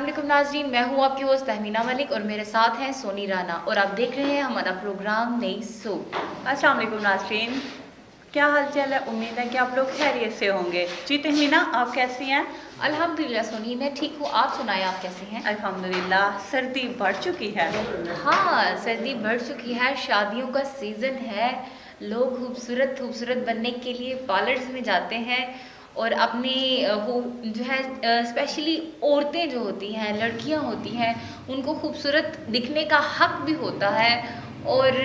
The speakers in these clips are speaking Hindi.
वालेकुम नाज़रीन, मैं हूँ आपकी होस्ट तहमीना मलिक और मेरे साथ हैं सोनी राना और आप देख रहे हैं हमारा प्रोग्राम नई सूप। अस्सलाम वालेकुम नाज़रीन, क्या हाल चाल है। उम्मीद है कि आप लोग खैरियत से होंगे। जी तहमीना, आप कैसी हैं? अल्हम्दुलिल्लाह सोनी, मैं ठीक हूँ। आप सुनाएं, आप कैसे हैं? अल्हम्दुलिल्लाह। सर्दी बढ़ चुकी है। हाँ, सर्दी बढ़ चुकी है, शादियों का सीज़न है। लोग खूबसूरत खूबसूरत बनने के लिए पार्लर्स में जाते हैं और अपने वो जो है स्पेशली औरतें जो होती हैं, लड़कियां होती हैं, उनको खूबसूरत दिखने का हक भी होता है और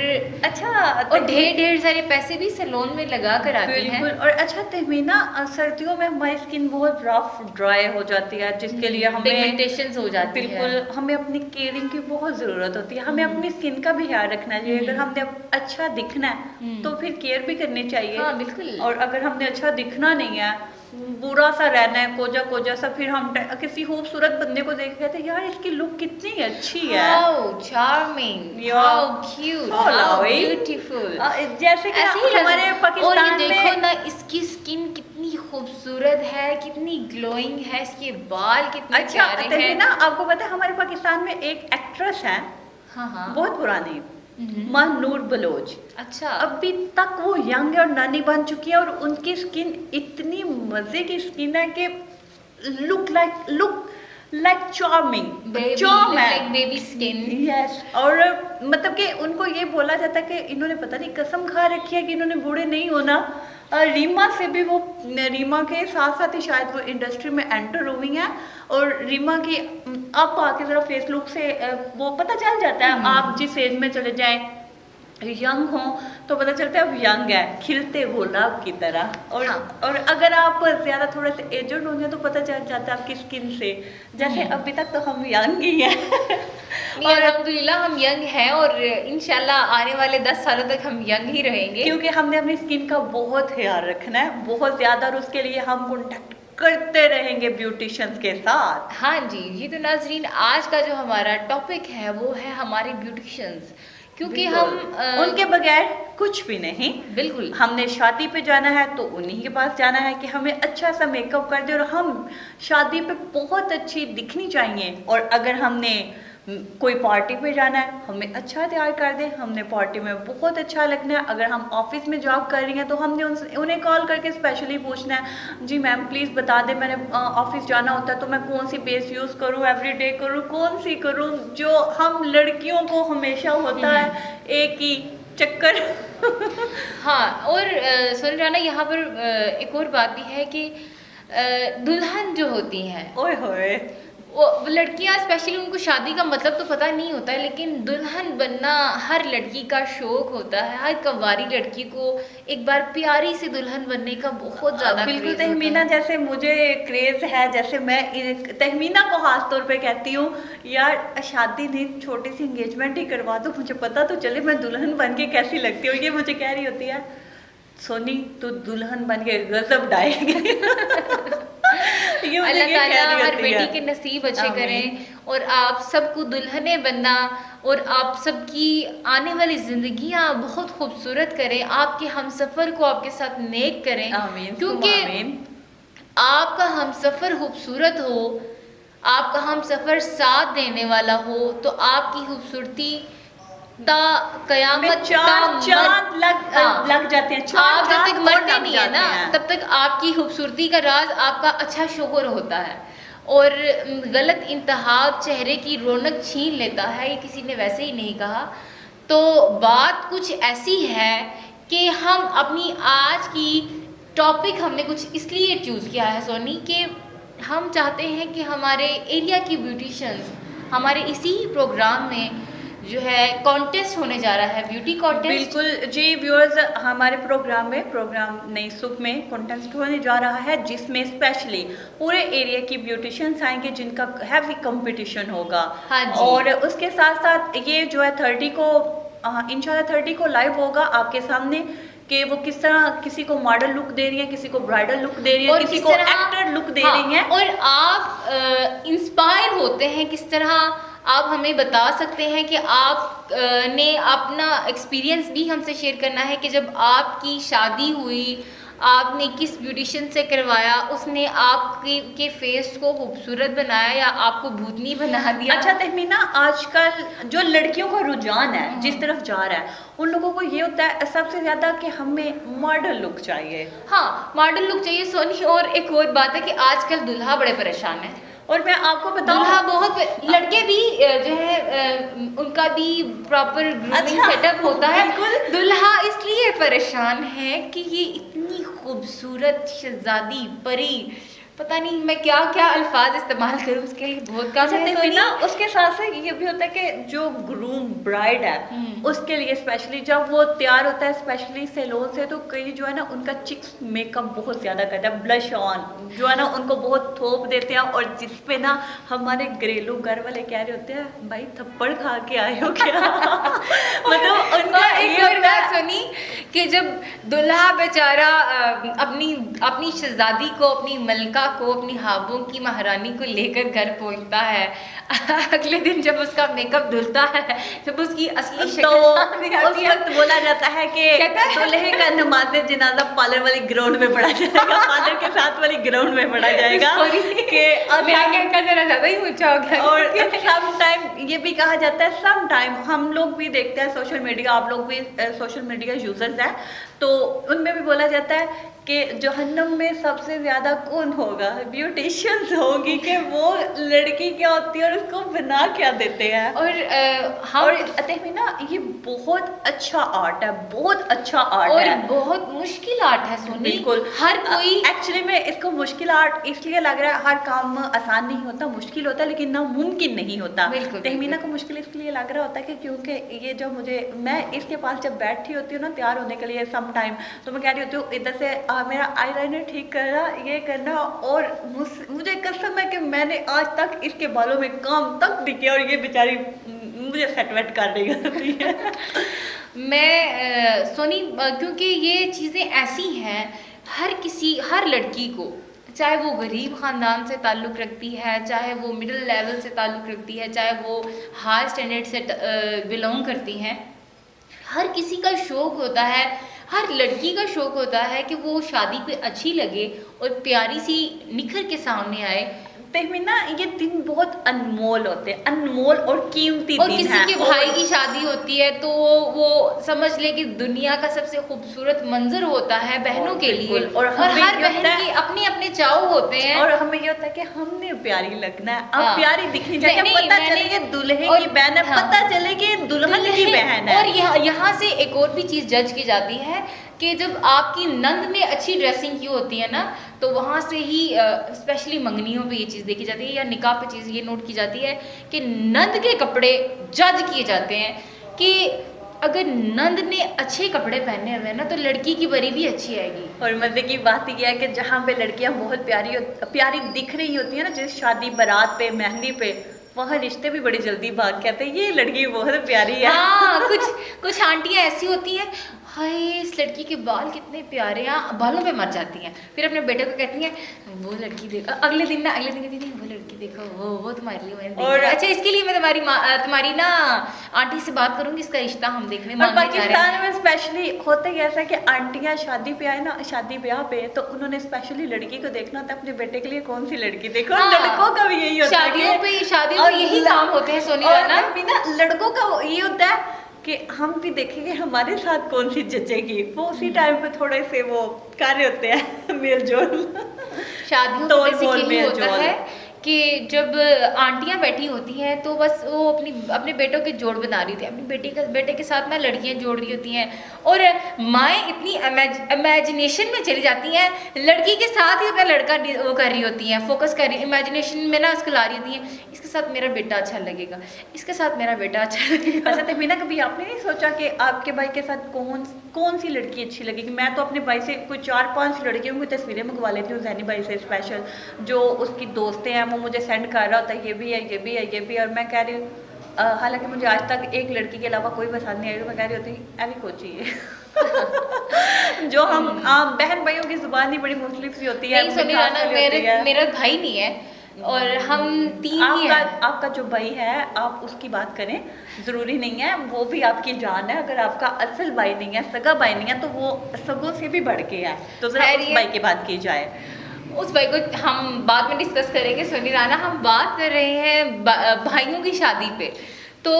अच्छा ढेर ढेर सारे पैसे भी सैलून में लगा कर आते हैं। बिल्कुल। और अच्छा तहमीना, सर्दियों में हमारी स्किन बहुत रफ ड्राई हो जाती है, जिसके लिए हमें पिगमेंटेशंस हो जाती है। बिल्कुल हमें अपनी केयरिंग की बहुत ज़रूरत होती है। हमें अपनी स्किन का भी ख्याल रखना चाहिए। अगर हमने अच्छा दिखना है तो फिर केयर भी करनी चाहिए। हाँ बिल्कुल। और अगर हमने अच्छा दिखना नहीं है, बुरा सा रहना है, कोजा कोजा सा, फिर हम किसी खूबसूरत बंदे को देख के कहते हैं यार इसकी लुक कितनी अच्छी है, how charming, how cute, how beautiful, जैसे कि ऐसे ही हमारे और ये पाकिस्तान देखो में ना, इसकी स्किन कितनी खूबसूरत है, कितनी ग्लोइंग है, इसके बाल कितने अच्छा प्यारे तभी हैं। ना, आपको पता है हमारे पाकिस्तान में एक एक्ट्रेस है, हाँ हाँ। बहुत पुरानी, महनूर बलोच। अच्छा। अभी तक वो यंग है और नानी बन चुकी है और उनकी स्किन इतनी मजे की स्किन है कि लुक लाइक चार्मिंग, चार्म है, लाइक बेबी स्किन। यस। और मतलब कि उनको ये बोला जाता है कि इन्होंने पता नहीं कसम खा रखी है कि इन्होंने बूढ़े नहीं होना। रीमा से भी वो, रीमा के साथ साथ ही शायद वो इंडस्ट्री में एंटर हुई हैं। और रीमा की अब आके जरा फेस लुक से वो पता चल जाता है, आप जिस एज में चले जाएं, यंग हो तो पता चलता है अब यंग है, खिलते गुलाब की तरह। और हाँ। और अगर आप ज्यादा थोड़े से एजड होंगे तो पता चल जाता है आपकी स्किन से। जैसे अभी तक तो हम यंग ही हैं। नहीं, अल्हम्दुलिल्लाह हम यंग हैं और इंशाल्लाह आने वाले 10 सालों तक हम यंग ही रहेंगे, क्योंकि हमने अपनी स्किन का बहुत ख्याल रखना है, बहुत ज्यादा, और उसके लिए हम कॉन्टेक्ट करते रहेंगे ब्यूटिशियंस के साथ। हाँ जी। ये तो नाजरीन, आज का जो हमारा टॉपिक है वो है हमारे ब्यूटिशियंस, क्योंकि हम उनके बगैर कुछ भी नहीं। बिल्कुल। हमने शादी पे जाना है तो उन्हीं के पास जाना है कि हमें अच्छा सा मेकअप कर दे और हम शादी पे बहुत अच्छी दिखनी चाहिए। और अगर हमने कोई पार्टी पे जाना है, हमें अच्छा तैयार कर दे, हमने पार्टी में बहुत अच्छा लगना है। अगर हम ऑफिस में जॉब कर रही हैं तो हमने उन्हें कॉल करके स्पेशली पूछना है, जी मैम प्लीज़ बता दें, मैंने ऑफिस जाना होता है तो मैं कौन सी बेस यूज़ करूँ, एवरीडे करूँ, कौन सी करूँ, जो हम लड़कियों को हमेशा होता है एक ही चक्कर। हाँ, और सोनी राना, यहाँ पर एक और बात भी है कि दुल्हन जो होती हैं, ओए होए, वो लड़कियां स्पेशली, उनको शादी का मतलब तो पता नहीं होता है, लेकिन दुल्हन बनना हर लड़की का शौक होता है। हर कवारी लड़की को एक बार प्यारी सी दुल्हन बनने का बहुत ज्यादा बिल्कुल क्रेज होता तहमीना, है। जैसे मुझे क्रेज है, जैसे मैं तहमीना को खास तौर पे कहती हूँ यार शादी नहीं, छोटी सी एंगेजमेंट ही करवा दो, मुझे पता तो चले मैं दुल्हन बन के कैसी लगती हूँ। ये मुझे कह रही होती है, सोनी तू दुल्हन बन के गजब डाएगी। अल्लाह ताला हर बेटी के नसीब अच्छे करें और आप सबको दुल्हने बनना और आप सबकी आने वाली जिंदगियां बहुत खूबसूरत करें, आपके हमसफर को आपके साथ नेक करें। आमीन, क्योंकि आपका हमसफर खूबसूरत हो, आपका हमसफर साथ देने वाला हो, तो आपकी खूबसूरती ता कयामत चांद लग जाते हैं। आप जब तक मरते नहीं है ना, हैं। तब तक आपकी खूबसूरती का राज आपका अच्छा शोहर होता है। और गलत इंतहाब चेहरे की रौनक छीन लेता है, ये किसी ने वैसे ही नहीं कहा। तो बात कुछ ऐसी है कि हम अपनी आज की टॉपिक हमने कुछ इसलिए चूज़ किया है सोनी, कि हम चाहते हैं कि हमारे एरिया की ब्यूटिशियंस हमारे इसी प्रोग्राम में जो है कॉन्टेस्ट होने जा रहा है, ब्यूटी कॉन्टेस्ट। बिल्कुल जी व्यूअर्स, हमारे प्रोग्राम नई सुख में कॉन्टेस्ट होने जा रहा है, जिसमें स्पेशली पूरे एरिया की ब्यूटिशियंस आएंगे जिनका हैवी कंपटीशन होगा। हाँ जी। और उसके साथ साथ ये जो है 30 को इंशाल्लाह 30 को लाइव होगा आपके सामने कि वो किस तरह किसी को मॉडल लुक दे रही है, किसी को ब्राइडल लुक दे रही है, किसी को एक्टर लुक दे रही है। और आप इंस्पायर होते हैं किस तरह, आप हमें बता सकते हैं कि आप ने अपना एक्सपीरियंस भी हमसे शेयर करना है कि जब आपकी शादी हुई, आपने किस ब्यूटिशियन से करवाया, उसने आपके के फेस को खूबसूरत बनाया या आपको भूतनी बना दिया? अच्छा तहमीना, आजकल जो लड़कियों का रुझान है जिस तरफ जा रहा है, उन लोगों को ये होता है सबसे ज्यादा कि हमें मॉडल लुक चाहिए। हाँ, मॉडल लुक चाहिए सोनी। और एक और बात है कि आजकल दुल्हा बड़े परेशान है। और मैं आपको बताऊं, दुल्हा बहुत, लड़के भी जो है उनका भी प्रॉपर ग्रूमिंग अच्छा, सेटअप होता है। बिल्कुल। दुल्हा इसलिए परेशान है कि ये इतनी खूबसूरत शहजादी परी, पता नहीं मैं क्या क्या अल्फाज इस्तेमाल करूं उसके लिए, बहुत काम अच्छा है तहमीना, सोनी। उसके साथ साथ ये भी होता है कि जो ग्रूम ब्राइड है हम्म। उसके लिए स्पेशली जब वो तैयार होता है स्पेशली सैलून से, तो कई जो है ना उनका चिक्स मेकअप बहुत ज्यादा करता है, ब्लश ऑन जो है ना उनको बहुत थोप देते हैं, और जिसपे ना हमारे घरेलू घर वाले कह रहे होते हैं भाई थप्पड़ खा के आए हो क्या। मतलब उनका और एक ये और होता बात है। सुनी कि जब दुल्हा बेचारा अपनी अपनी शहजादी को, अपनी मलका को, अपनी हाबों की महारानी को लेकर घर पहुंचता है, अगले दिन जब उसका मेकअप धुलता है, जब उसकी असली तो शक्ल सामने उस आती है, वक्त बोला जाता है कि कहता है? दूल्हे का नमाज़े जनाजा पार्लर वाली ग्राउंड में पढ़ा जाएगा, पार्लर के साथ वाली ग्राउंड में पढ़ा जाएगा Sorry, कि मैं कहना जरा ज्यादा ही ऊंचा हो गया। और सम टाइम ये भी कहा जाता है, सम टाइम हम लोग भी देखते हैं सोशल मीडिया, आप लोग भी सोशल मीडिया यूजर्स हैं, तो उनमें भी बोला जाता है कि जहन्नम में सबसे ज्यादा कौन होगा, ब्यूटिशियंस होगी, कि वो लड़की क्या होती है और उसको बना क्या देते हैं। और हम और तहमीना ये बहुत अच्छा आर्ट है, बहुत अच्छा आर्ट और है, बहुत मुश्किल आर्ट है सोनी। बिल्कुल। हर कोई एक्चुअली में इसको मुश्किल आर्ट इसलिए लग रहा है, हर काम आसान नहीं होता, मुश्किल होता है, लेकिन नामुमकिन नहीं होता। बिल्कुल, तहमीना बिल्कुल। को मुश्किल इसलिए लग रहा होता है कि क्योंकि ये जो मैं इसके पास जब बैठी होती हूँ ना तैयार होने के लिए सम टाइम, तो मैं कह रही होती हूँ इधर से मेरा आईलाइनर ठीक करना, ये करना, और मुझे कसम है कि मैंने आज तक इसके बालों में काम तक नहीं किया, और ये बेचारी मुझे सेट वेट कर रही होती है। मैं सोनी, क्योंकि ये चीज़ें ऐसी हैं, हर लड़की को, चाहे वो गरीब ख़ानदान से ताल्लुक़ रखती है, चाहे वो मिडिल लेवल से ताल्लुक़ रखती है, चाहे वो हाई स्टैंडर्ड से बिलोंग करती हैं, हर किसी का शौक़ होता है, हर लड़की का शौक़ होता है कि वो शादी पे अच्छी लगे और प्यारी सी निखर के सामने आए। तहमीना ये दिन बहुत अनमोल होते हैं, अनमोल और कीमती और दिन किसी है। के भाई की शादी होती है तो वो समझ ले कि दुनिया का सबसे खूबसूरत मंजर होता है बहनों के लिए, बिल्कुल। और हर हमें ये बहन होता है- के अपने अपने चाव होते हैं। और हमें ये होता है कि हमने प्यारी लगना है, अब हाँ। प्यारी दिखनी चाहिए, नहीं, पता मैंने- चले कि दूल्हे और- की बहन है, हाँ। पता चले कि दुल्हन की बहन है। और यहाँ से एक और भी चीज़ जज की जाती है कि जब आपकी नंद ने अच्छी ड्रेसिंग की होती है ना, तो वहाँ से ही स्पेशली मंगनियों पे ये चीज़ देखी जाती है, या निकाह पे चीज़ ये नोट की जाती है कि नंद के कपड़े जज किए जाते हैं कि अगर नंद ने अच्छे कपड़े पहने हुए हैं ना, तो लड़की की परी भी अच्छी आएगी। और मजे की बात यह है कि जहाँ पे लड़कियाँ बहुत प्यारी दिख रही होती है ना, जैसे शादी बारात पे, मेहंदी पे, वहाँ रिश्ते भी बड़ी जल्दी भाग के आते हैं, ये लड़की बहुत प्यारी है। हाँ, कुछ आंटियाँ ऐसी होती हैं, हाय इस लड़की के बाल कितने प्यारे हैं, बालों पे मर जाती हैं, फिर अपने बेटे को कहती हैं वो लड़की देखो, अगले दिन कहती थी वो लड़की देखो, वो तुम्हारे लिए मैंने देखी है। अच्छा, इसके लिए मैं तुम्हारी ना आंटी से बात करूंगी, इसका रिश्ता हम देखने और मांगने जा रहे हैं। पाकिस्तान में स्पेशली होता ही ऐसा कि आंटियां शादी पे आए ना, शादी ब्याह पे, तो उन्होंने स्पेशली लड़की को देखना होता है अपने बेटे के लिए कौन सी लड़की देखो। हाँ, लड़कों का भी यही होता है शादियों पे यही काम होते हैं सोनी और राना। अभी ना लड़कों का ये होता है कि हम भी देखेंगे हमारे साथ कौन सी जचेगी, वो उसी टाइम पे थोड़े से वो कार्य होते हैं मेल जोल। शादियों तोल में से मोल यही मेल होता जोल। है कि जब आंटियां बैठी होती हैं तो बस वो अपने बेटों के जोड़ बना रही थी, अपने बेटे के साथ ना लड़कियां जोड़ रही होती हैं, और माएँ इतनी इमेजिनेशन में चली जाती हैं, लड़की के साथ ही अपना लड़का वो कर रही होती हैं, फोकस कर रही, इमेजिनेशन में ना उसको ला रही होती हैं, इसके साथ मेरा बेटा अच्छा लगेगा, इसके साथ मेरा बेटा अच्छा लगेगा। अच्छा तहमीना, कभी आपने नहीं सोचा कि आपके भाई के साथ कौन सी लड़की अच्छी लगेगी? मैं तो अपने भाई से कोई 4-5 लड़कियों की तस्वीरें मंगवा लेती हूँ, जैनी भाई से स्पेशल, जो उसकी दोस्तें हैं वो मुझे सेंड कर रहा होता है, ये भी है, ये भी है, ये भी है, और मैं कह रही हूँ हालांकि मुझे आज तक एक लड़की के अलावा कोई पसंद नहीं आई, तो मैं कह रही होती ऐसी कोची है। जो हम बहन भाइयों की जुबान ही बड़ी मुख्तलिफ सी होती है, नहीं सुनी राना, मेरा भाई नहीं है, और हम 3 ही आपका हैं। आपका जो भाई है आप उसकी बात करें, जरूरी नहीं है, वो भी आपकी जान है। अगर आपका असल भाई नहीं है, सगा भाई नहीं है, तो वो सगों से भी बढ़ के है। तो जरा खैर उस ये भाई की बात की जाए। उस भाई को हम बाद में डिस्कस करेंगे। सोनी राना, हम बात कर रहे हैं भाइयों की शादी पे। तो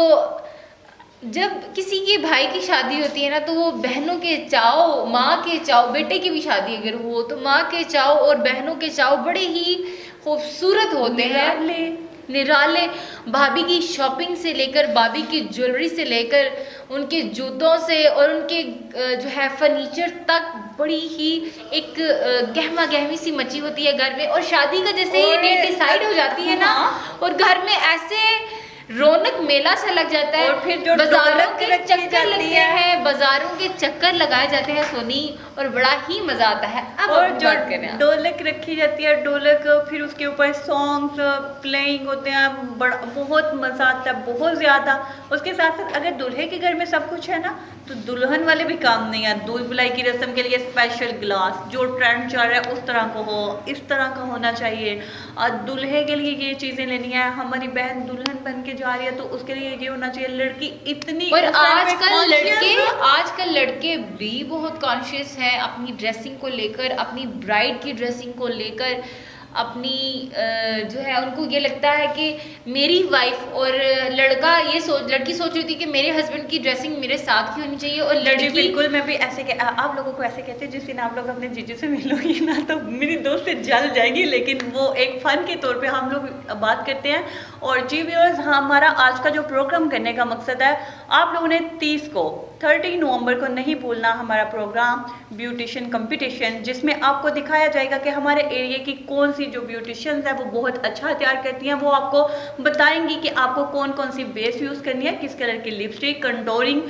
जब किसी के भाई की शादी होती है ना, तो वो बहनों के चाव, माँ के चाव, बेटे की भी शादी अगर हो तो माँ के चाव और बहनों के चाव बड़े ही खूबसूरत होते हैं, निराले। निराले। भाभी की शॉपिंग से लेकर, भाभी की ज्वेलरी से लेकर, उनके जूतों से और उनके जो है फर्नीचर तक बड़ी ही एक गहमा गहमी सी मची होती है घर में। और शादी का जैसे ही और डेट डिसाइड हो जाती है ना, हाँ। और घर में ऐसे रौनक मेला सा लग जाता है। और फिर जो बाजारों ढोलक के रखी चक्कर जाती लगते है। हैं, बाजारों के चक्कर लगाए जाते हैं सोनी, और बड़ा ही मजा आता है। अब और अपनी जो बात करें आप। ढोलक रखी जाती है, ढोलक, फिर उसके ऊपर सॉन्ग्स प्लेइंग होते हैं, बड़ा बहुत मजा आता है, बहुत ज्यादा। उसके साथ साथ अगर दूल्हे के घर में सब कुछ है ना, तो दुल्हन वाले भी काम नहीं है। दूध बुलाई की रस्म के लिए स्पेशल ग्लास, जो ट्रेंड चल रहा है उस तरह को हो, इस तरह का होना चाहिए। और दूल्हे के लिए ये चीजें लेनी है, हमारी बहन दुल्हन बन के जा रही है तो उसके लिए ये होना चाहिए। लड़की इतनी और उस time पे आजकल लड़के भी बहुत कॉन्शियस हैं अपनी ड्रेसिंग को लेकर, अपनी ब्राइड की ड्रेसिंग को लेकर। अपनी जो है, उनको ये लगता है कि मेरी वाइफ, और लड़की सोच रही थी कि मेरे हस्बैंड की ड्रेसिंग मेरे साथ ही होनी चाहिए, और जी लड़की बिल्कुल। मैं भी ऐसे आप लोगों को ऐसे कहते हैं, जिस दिन आप लोग अपने जीजू से मिलोगी ना, तो मेरी दोस्त से जल जाएगी, लेकिन वो एक फन के तौर पे हम लोग बात करते हैं। और जी व्यूअर्स, हमारा आज का जो प्रोग्राम करने का मकसद है, आप लोगों ने 30 नवंबर को नहीं भूलना हमारा प्रोग्राम ब्यूटिशियन कंपटीशन, जिसमें आपको दिखाया जाएगा कि हमारे एरिया की कौन सी जो ब्यूटिशियंस है वो बहुत अच्छा तैयार करती हैं। वो आपको बताएंगी कि आपको कौन कौन सी बेस यूज़ करनी है, किस कलर की lipstick, contouring,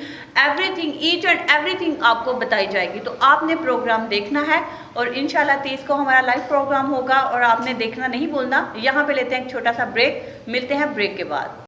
everything, each and everything आपको बताई जाएगी। तो आपने प्रोग्राम देखना है, और इंशाल्लाह 30 को हमारा लाइव प्रोग्राम होगा, और आपने देखना नहीं भूलना। यहाँ पे लेते हैं एक छोटा सा ब्रेक, मिलते हैं ब्रेक के बाद।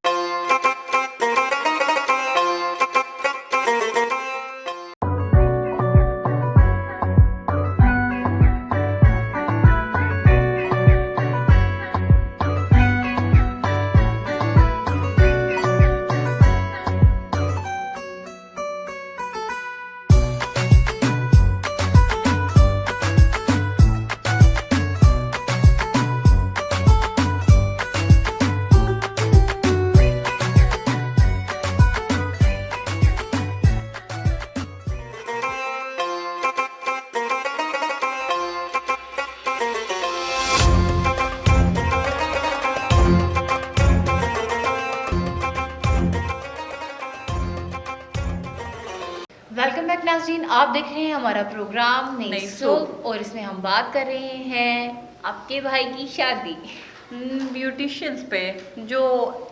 वेलकम बैक नाज़रीन, आप देख रहे हैं हमारा प्रोग्राम नई नई सोप, और इसमें हम बात कर रहे हैं आपके भाई की शादी। ब्यूटिशियंस पे, जो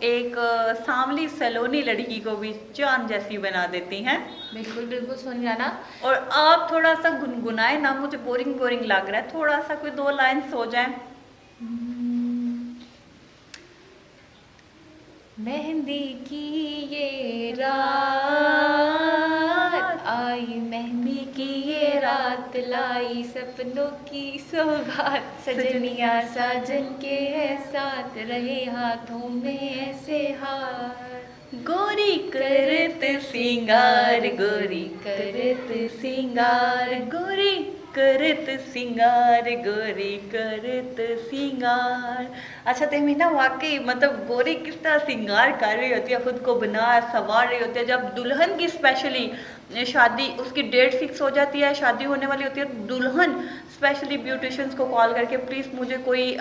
एक सांवली सलोनी लड़की को भी चांद जैसी बना देती हैं। बिल्कुल बिल्कुल सोनी राना। और आप थोड़ा सा गुनगुनाए ना, मुझे बोरिंग बोरिंग लग रहा है, थोड़ा सा कोई 2 लाइन्स हो जाए। मेहंदी की ये रात आई, मेहंदी की ये रात लाई सपनों की सौगात, सजनिया साजन के है साथ, रहे हाथों में ऐसे हाथ। गोरी करत सिंगार, गोरी करत सिंगार, गोरी करत सिंगार, गोरी करत सिंगार। अच्छा तहमीना, वाकई मतलब गोरी किस तरह सिंगार कर रही होती है, खुद को बना संवार रही होती है। जब दुल्हन की स्पेशली शादी, उसकी डेट फिक्स हो जाती है, शादी होने वाली होती है, दुल्हन स्पेशली ब्यूटिशियंस को कॉल करके प्लीज़ मुझे कोई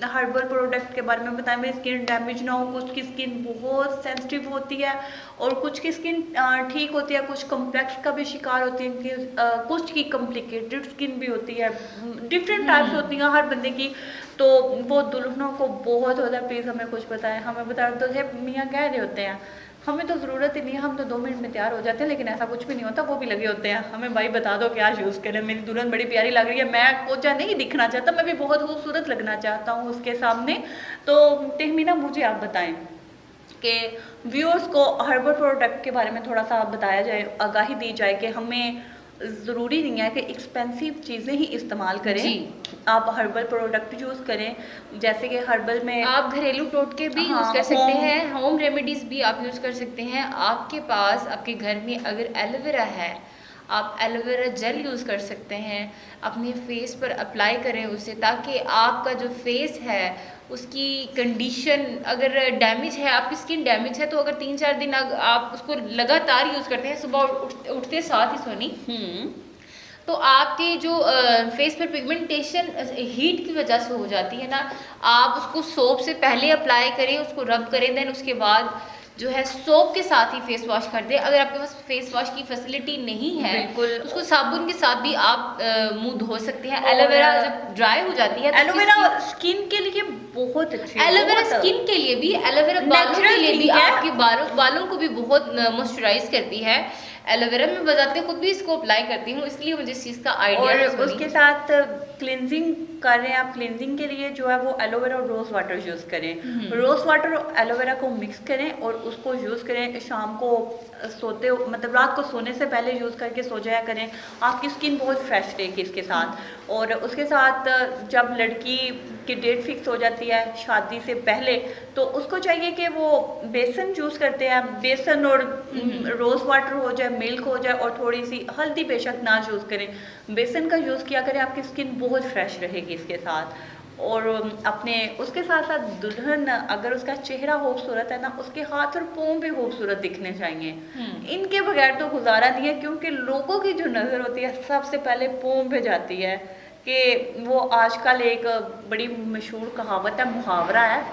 हर्बल प्रोडक्ट के बारे में बताएं, मेरी स्किन डैमेज ना हो। कुछ की स्किन बहुत सेंसिटिव होती है, और कुछ की स्किन ठीक होती है, कुछ कॉम्प्लेक्स का भी शिकार होती है, कुछ की कॉम्प्लिकेटेड स्किन भी होती है, डिफरेंट टाइप्स होती हैं हर बंदे की। तो वो दुल्हनों को बहुत होता है, प्लीज़ हमें कुछ बताएं, हमें बताएं। तो मियाँ कह रहे होते हैं हमें तो ज़रूरत ही नहीं है, हम तो 2 मिनट में तैयार हो जाते हैं, लेकिन ऐसा कुछ भी नहीं होता, वो भी लगे होते हैं हमें, भाई बता दो क्या यूज़ करें, मेरी दुल्हन बड़ी प्यारी लग रही है, मैं कोचा नहीं दिखना चाहता, मैं भी बहुत खूबसूरत लगना चाहता हूँ उसके सामने। तो तहमीना, मुझे आप बताएं कि व्यूअर्स को हर्बल प्रोडक्ट के बारे में थोड़ा सा बताया जाए, आगाही दी जाए कि हमें ज़रूरी नहीं है कि एक्सपेंसिव चीज़ें ही इस्तेमाल करें। जी। आप हर्बल प्रोडक्ट यूज़ करें, जैसे कि हर्बल में आप घरेलू टोटके भी यूज़ हाँ, कर सकते होम हैं, होम रेमेडीज़ भी आप यूज़ कर सकते हैं। आपके पास आपके घर में अगर एलोवेरा है, आप एलोवेरा जेल यूज़ कर सकते हैं, अपने फेस पर अप्लाई करें उसे, ताकि आपका जो फेस है उसकी कंडीशन, अगर डैमेज है, आपकी स्किन डैमेज है, तो अगर 3-4 दिन आप उसको लगातार यूज़ करते हैं, सुबह उठते साथ ही सोनी, हुँ, तो आपके जो फेस पर पिगमेंटेशन हीट की वजह से हो जाती है ना, आप उसको सोप से पहले अप्लाई करें, उसको रब करें, देन उसके बाद जो है सोप के साथ ही फेस वॉश कर दें। अगर आपके पास फेस वॉश की फैसिलिटी नहीं है, बिल्कुल। तो उसको साबुन के साथ भी आप मुंह धो सकते हैं। और एलोवेरा जब ड्राई हो जाती है तो एलोवेरा स्किन के लिए बहुत अच्छी है, एलोवेरा बहुत स्किन के लिए भी, एलोवेरा बालों के नेचुरल लिए भी, थिंग है। आपके बालों को भी बहुत मॉइस्चराइज करती है एलोवेरा। मैं बजाते खुद भी इसको अप्लाई करती हूँ, इसलिए मुझे इस चीज़ का आइडिया और है सोनी। उसके साथ क्लिनजिंग कर रहे हैं आप, क्लिनजिंग के लिए जो है वो एलोवेरा और रोज़ वाटर यूज़ करें। रोज़ वाटर और एलोवेरा को मिक्स करें और उसको यूज़ करें शाम को मतलब रात को सोने से पहले यूज़ करके सो जाया करें। आपकी स्किन बहुत फ्रेश रहेगी इसके साथ। और उसके साथ जब लड़की की डेट फिक्स हो जाती है शादी से पहले, तो उसको चाहिए कि वो बेसन यूज़ करते हैं, बेसन और रोज़ वाटर हो जाए, मिल्क हो जाए, और थोड़ी सी हल्दी बेशक ना यूज़ करें, बेसन का यूज़ किया करें, आपकी स्किन बहुत फ्रेश रहेगी इसके साथ। और अपने उसके साथ साथ दुल्हन अगर उसका चेहरा खूबसूरत है ना, उसके हाथ और पाँव भी खूबसूरत दिखने चाहिए। इनके बगैर तो गुजारा नहीं है, क्योंकि लोगों की जो नज़र होती है सबसे पहले पाँव पे जाती है। कि वो आजकल एक बड़ी मशहूर कहावत है, मुहावरा है,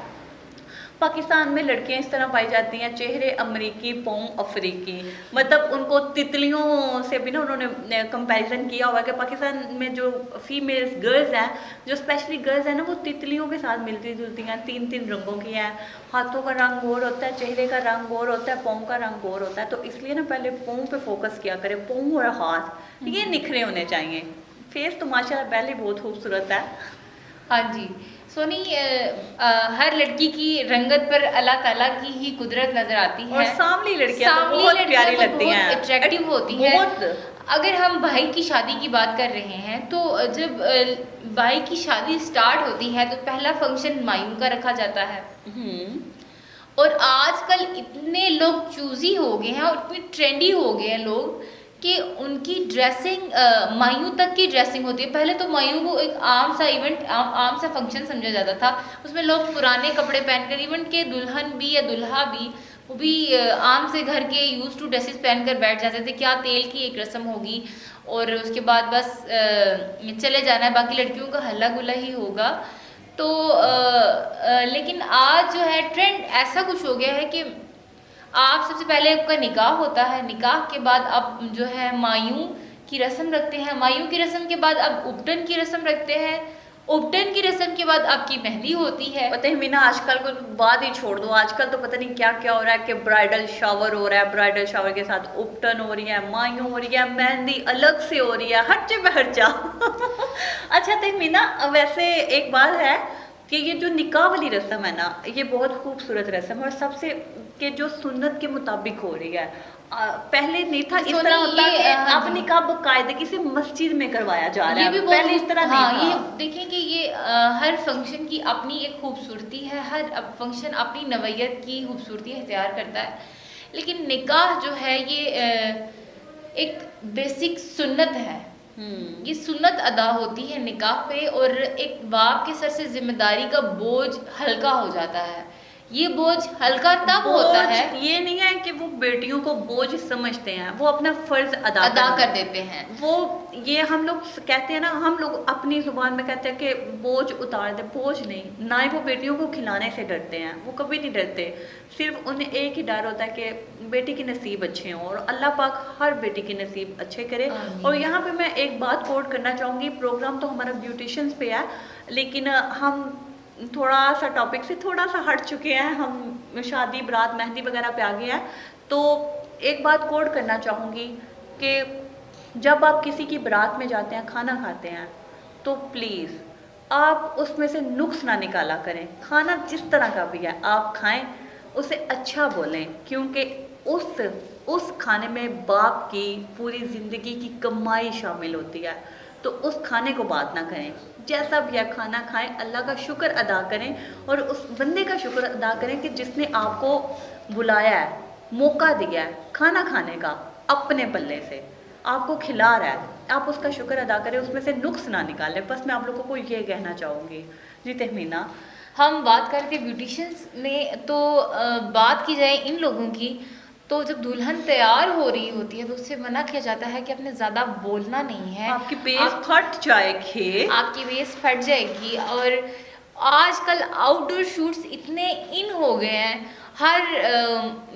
पाकिस्तान में लड़कियां इस तरह पाई जाती हैं, चेहरे अमरीकी पाँव अफ्रीकी। मतलब उनको तितलियों से भी ना उन्होंने कंपैरिजन किया हुआ है कि पाकिस्तान में जो फीमेल्स गर्ल्स हैं, जो स्पेशली गर्ल्स हैं ना, वो तितलियों के साथ मिलती जुलती हैं, 3-3 रंगों की हैं। हाथों का रंग और होता है, चेहरे का रंग और होता है, पाँव का रंग और होता है। तो इसलिए ना पहले पाँव पे फोकस किया करें, पाँव और हाथ ये निखरे होने चाहिए। फेस तो माशाल्लाह पहले बहुत खूबसूरत है। हाँ जी सोनी, हर लड़की की रंगत पर अल्लाह ताला की ही कुदरत नजर आती है। और सांवली लड़कियां तो सांवली बहुत लड़कियां प्यारी तो लगती बहुत हैं, अट्रैक्टिव होती हैं। बहुत। अगर हम भाई की शादी की बात कर रहे हैं, तो जब भाई की शादी स्टार्ट होती है, तो पहला फंक्शन मायूं का रखा जाता है। हम्म, और आजकल इतने लोग चूजी हो गए हैं और इतने ट्रेंडी हो गए हैं लोग कि उनकी ड्रेसिंग मायूं तक की ड्रेसिंग होती है। पहले तो मायूं को एक आम सा इवेंट, आम सा फंक्शन समझा जाता था। उसमें लोग पुराने कपड़े पहनकर, इवन के दुल्हन भी या दुल्हा भी, वो भी आम से घर के यूज टू ड्रेसेस पहनकर बैठ जाते थे। क्या तेल की एक रस्म होगी और उसके बाद बस चले जाना है, बाकी लड़कियों का हल्ला गुल्ला ही होगा। तो लेकिन आज जो है ट्रेंड ऐसा कुछ हो गया है कि आप सबसे पहले आपका निकाह होता है, निकाह के बाद आप जो है मायूं की रस्म रखते हैं, मायूं की रस्म के बाद आप उपटन की रस्म रखते हैं, उपटन की रस्म के बाद आपकी मेहंदी होती है। पता है मीना, आजकल को बात ही छोड़ दो, आजकल तो पता नहीं क्या क्या हो रहा है कि ब्राइडल शावर हो रहा है, ब्राइडल शावर के साथ उपटन हो रही है, मायूं हो रही है, मेहंदी अलग से हो रही है, हर्चे पे हर्चा। अच्छा तो मीना, वैसे एक बात है कि ये जो निकाह वाली रस्म है ना, ये बहुत खूबसूरत रस्म है, और सबसे कि जो सुन्नत के मुताबिक हो रही है। पहले नहीं था इस सोनी, तरह होता ये, कि हाँ अब जी। निकाह बाकायदगी से मस्जिद में करवाया जा रहा ये है, भी पहले इस तरह नहीं हाँ, ये था। देखें कि ये हर फंक्शन की अपनी एक खूबसूरती है, हर फंक्शन अपनी नवैयत की खूबसूरती इख्तियार करता है। लेकिन निकाह जो है ये एक बेसिक सुन्नत है। ये सुन्नत अदा होती है निकाह पे, और एक बाप के सर से जिम्मेदारी का बोझ हल्का हो जाता है। ये बोझ हल्का तब होता है, ये नहीं है कि वो बेटियों को बोझ समझते हैं, वो अपना फर्ज अदा अदा कर कर देते हैं। वो ये हम लोग कहते हैं ना, हम लोग अपनी जुबान में कहते हैं कि बोझ उतार दे, बोझ नहीं, ना ही वो बेटियों को खिलाने से डरते हैं, वो कभी नहीं डरते। सिर्फ उन्हें एक ही डर होता है कि बेटी के नसीब अच्छे हों, और अल्लाह पाक हर बेटी के नसीब अच्छे करे। आमीन। और यहाँ पे मैं एक बात कोट करना चाहूँगी, प्रोग्राम तो हमारा ब्यूटिशियंस पे है, लेकिन हम थोड़ा सा टॉपिक से थोड़ा सा हट चुके हैं, हम शादी बारात मेहंदी वगैरह पे आ गए हैं। तो एक बात कोट करना चाहूँगी कि जब आप किसी की बारात में जाते हैं, खाना खाते हैं, तो प्लीज़ आप उसमें से नुक्स ना निकाला करें। खाना जिस तरह का भी है आप खाएं, उसे अच्छा बोलें, क्योंकि उस खाने में बाप की पूरी ज़िंदगी की कमाई शामिल होती है। तो उस खाने को बात ना करें, जैसा भी है खाना खाएं, अल्लाह का शुक्र अदा करें और उस बंदे का शुक्र अदा करें कि जिसने आपको बुलाया है, मौका दिया है खाना खाने का, अपने पल्ले से आपको खिला रहा है, आप उसका शुक्र अदा करें, उसमें से नुक्स ना निकालें। बस मैं आप लोगों को ये कहना चाहूँगी। जी तहमीना। हम बात करें थे ब्यूटिशियंस में, तो बात की जाए इन लोगों की, तो जब दुल्हन तैयार हो रही होती है तो उससे मना किया जाता है कि आपने ज़्यादा बोलना नहीं है, आपकी बेस फट जाएगी, आपकी बेस फट जाएगी। और आजकल आउटडोर शूट्स इतने इन हो गए हैं, हर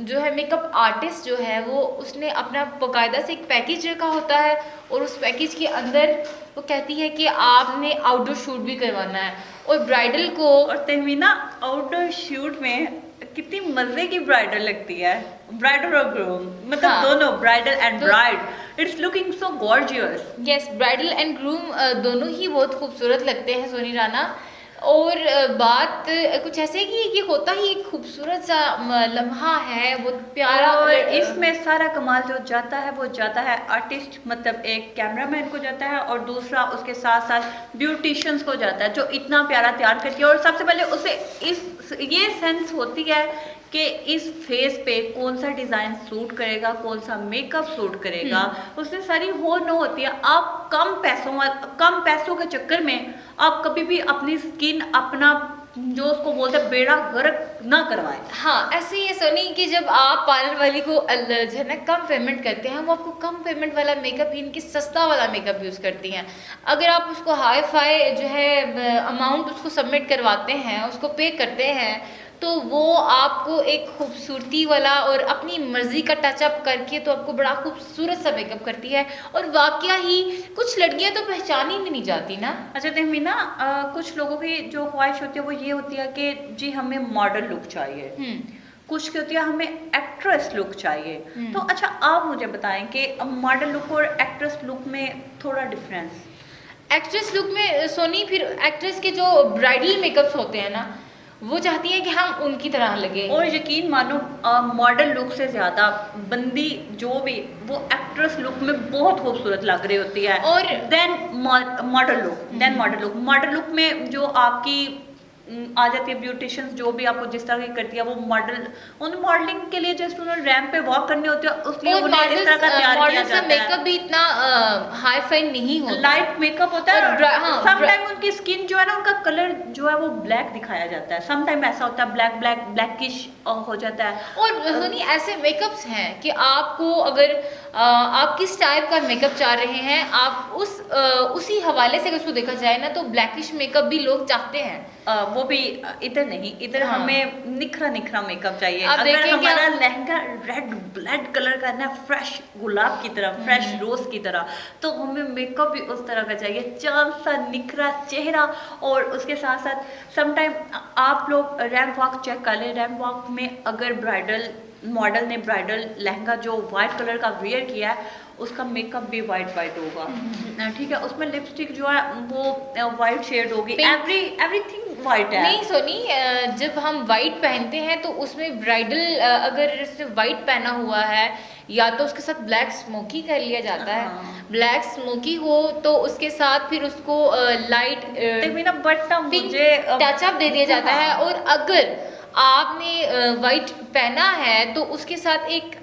जो है मेकअप आर्टिस्ट जो है वो उसने अपना बाकायदा से एक पैकेज रखा होता है, और उस पैकेज के अंदर वो कहती है कि आपने आउटडोर शूट भी करवाना है। और ब्राइडल को, और तहमीना आउटडोर शूट में कितनी मजे की ब्राइडल लगती है, ब्राइडल और ग्रूम, मतलब हाँ, दोनों, bridal and bride, it's looking so gorgeous. Yes, bridal and groom दोनों ही बहुत खूबसूरत लगते हैं सोनी राना। और बात कुछ ऐसे की कि होता ही एक खूबसूरत सा लम्हा है, बहुत प्यारा। और इसमें सारा कमाल जो जाता है वो जाता है आर्टिस्ट, मतलब एक कैमरामैन को जाता है, और दूसरा उसके साथ साथ ब्यूटिशियंस को जाता है जो इतना प्यारा तैयार करती है। और सबसे पहले उसे ये सेंस होती है कि इस फेस पे कौन सा डिज़ाइन सूट करेगा, कौन सा मेकअप सूट करेगा, उससे सारी हो न होती है। आप कम पैसों के चक्कर में आप कभी भी अपनी स्किन, अपना जो उसको बोलते हैं बेड़ा गर्क ना करवाएं। हाँ, ऐसे ही है सोनी कि जब आप पार्लर वाली को जो है ना कम पेमेंट करते हैं, वो आपको कम पेमेंट वाला मेकअप, इनकी सस्ता वाला मेकअप यूज़ करती हैं। अगर आप उसको हाई फाई जो है अमाउंट उसको सबमिट करवाते हैं, उसको पे करते हैं, तो वो आपको एक खूबसूरती वाला और अपनी मर्ज़ी का टचअप करके तो आपको बड़ा खूबसूरत सा मेकअप करती है। और वाकया ही कुछ लड़कियां तो पहचानी भी नहीं जाती ना। अच्छा तहमीना, कुछ लोगों की जो ख्वाहिश होती है वो ये होती है कि जी हमें मॉडल लुक चाहिए, कुछ की होती है हमें एक्ट्रेस लुक चाहिए। तो अच्छा आप मुझे बताएं कि मॉडल लुक और एक्ट्रेस लुक में थोड़ा डिफरेंस। एक्ट्रेस लुक में सोनी, फिर एक्ट्रेस के जो ब्राइडल मेकअप्स होते हैं ना, वो चाहती है कि हम उनकी तरह लगे। और यकीन मानो मॉडल लुक से ज़्यादा बंदी जो भी वो एक्ट्रेस लुक में बहुत खूबसूरत लग रही होती है। और देन मॉडल लुक में जो आपकी आ जाती है ब्यूटिशियंस, जो भी आपको जिस तरह की करती है वो मॉडल, उन मॉडलिंग के लिए जस्ट उन्हें रैंप पे वॉक करनी होती है, उसलिए उन्हें इस तरह का तैयार किया जाता है। मेकअप भी इतना हाई फाई नहीं होता, लाइट मेकअप होता है। हाँ, समटाइम उनकी स्किन जो है ना, उनका कलर जो है वो ब्लैक दिखाया जाता है, समटाइम ऐसा होता है ब्लैकिश हो जाता है। और सुनी ऐसे मेकअप्स हैं कि आपको अगर आप किस टाइप का मेकअप चाह रहे हैं, आप उसी हवाले से अगर उसको देखा जाए ना, तो ब्लैकिश मेकअप भी लोग चाहते हैं। वो भी इधर नहीं, इधर हाँ, हमें निखरा मेकअप चाहिए। आप अगर देखें हमारा लहंगा रेड ब्लड कलर का है, फ्रेश गुलाब की तरह, फ्रेश रोज की तरह, तो हमें मेकअप भी उस तरह का चाहिए, चांद सा निखरा चेहरा। और उसके साथ साथ समटाइम आप लोग रैंप वॉक चेक कर लें, रैंप वॉक में अगर ब्राइडल मॉडल ने ब्राइडल लहंगा जो वाइट कलर का वेयर किया है, उसका मेकअप भी वाइट होगा, ठीक है, उसमें लिपस्टिक जो है वो वाइट शेड होगी, एवरीथिंग वाइट है। नहीं सोनी, जब हम वाइट पहनते हैं तो उसमें ब्राइडल अगर सिर्फ वाइट पहना हुआ है, या तो उसके साथ ब्लैक स्मोकी कर लिया जाता है। हाँ। ब्लैक स्मोकी हो तो उसके साथ फिर उसको लाइट पिंक टचअप दे दिया जाता है। और अगर आपने वाइट पहना है तो उसके साथ एक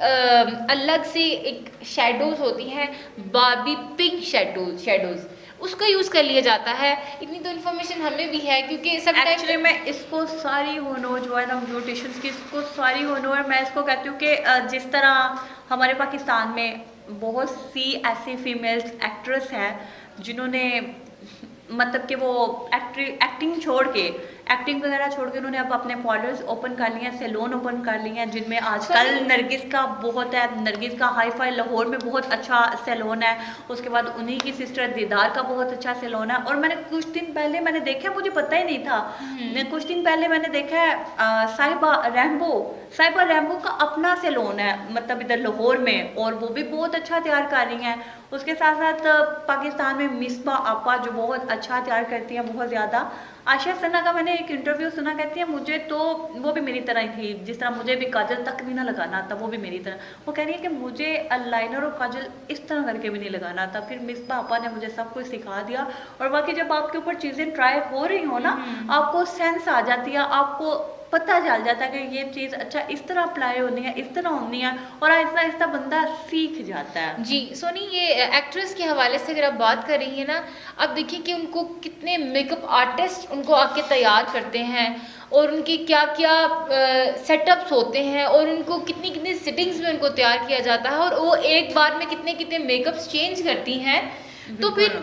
अलग से एक शेडोज होती हैं, बार्बी पिंक शेडोज, उसका यूज़ कर लिया जाता है। इतनी तो इन्फॉर्मेशन हमें भी है, क्योंकि सब एक्चुअली में इसको सारी होनो जो है ना ब्यूटिशियंस की, इसको सारी होनो है। मैं इसको कहती हूँ कि जिस तरह हमारे पाकिस्तान में बहुत सी ऐसी फीमेल्स एक्ट्रेस हैं जिन्होंने मतलब कि वो एक्टिंग छोड़ के, एक्टिंग वगैरह छोड़ के उन्होंने अब अपने पार्लर्स ओपन कर लिए हैं, सैलून ओपन कर लिए हैं, जिनमें आजकल नरगिस का बहुत है, नरगिस का हाई फाई लाहौर में बहुत अच्छा सैलून है। उसके बाद उन्हीं की सिस्टर दीदार का बहुत अच्छा सैलून है। और मैंने कुछ दिन पहले मैंने देखा, मुझे पता ही नहीं था, कुछ दिन पहले मैंने देखा है साहिबा रैम्बो का अपना सैलून है, मतलब इधर लाहौर में, और वो भी बहुत अच्छा तैयार कर रही हैं। उसके साथ साथ पाकिस्तान में मिसबा आपा जो बहुत अच्छा तैयार करती हैं, बहुत ज़्यादा। आशा सना का मैंने एक इंटरव्यू सुना, कहती है मुझे तो वो भी मेरी तरह ही थी, जिस तरह मुझे भी काजल तक भी ना लगाना आता, वो भी मेरी तरह। वो कह रही है कि मुझे लाइनर और काजल इस तरह करके भी नहीं लगाना आता, फिर मिसबा आपा ने मुझे सब कुछ सिखा दिया। और बाकी जब आपके ऊपर चीज़ें ट्राई हो रही हो ना, आपको सेंस आ जाती है, आपको पता चल जाता है कि ये चीज़ अच्छा इस तरह अप्लाई होनी है, इस तरह होनी है, और आहिस्ता आहिस्ता बंदा सीख जाता है। जी सोनी, ये एक्ट्रेस के हवाले से अगर आप बात कर रही हैं ना, आप देखिए कि उनको कितने मेकअप आर्टिस्ट उनको आके तैयार करते हैं, और उनके क्या क्या सेटअप्स होते हैं, और उनको कितनी कितनी सिटिंग्स में उनको तैयार किया जाता है, और वो एक बार में कितने कितने मेकअप्स चेंज करती हैं। तो फिर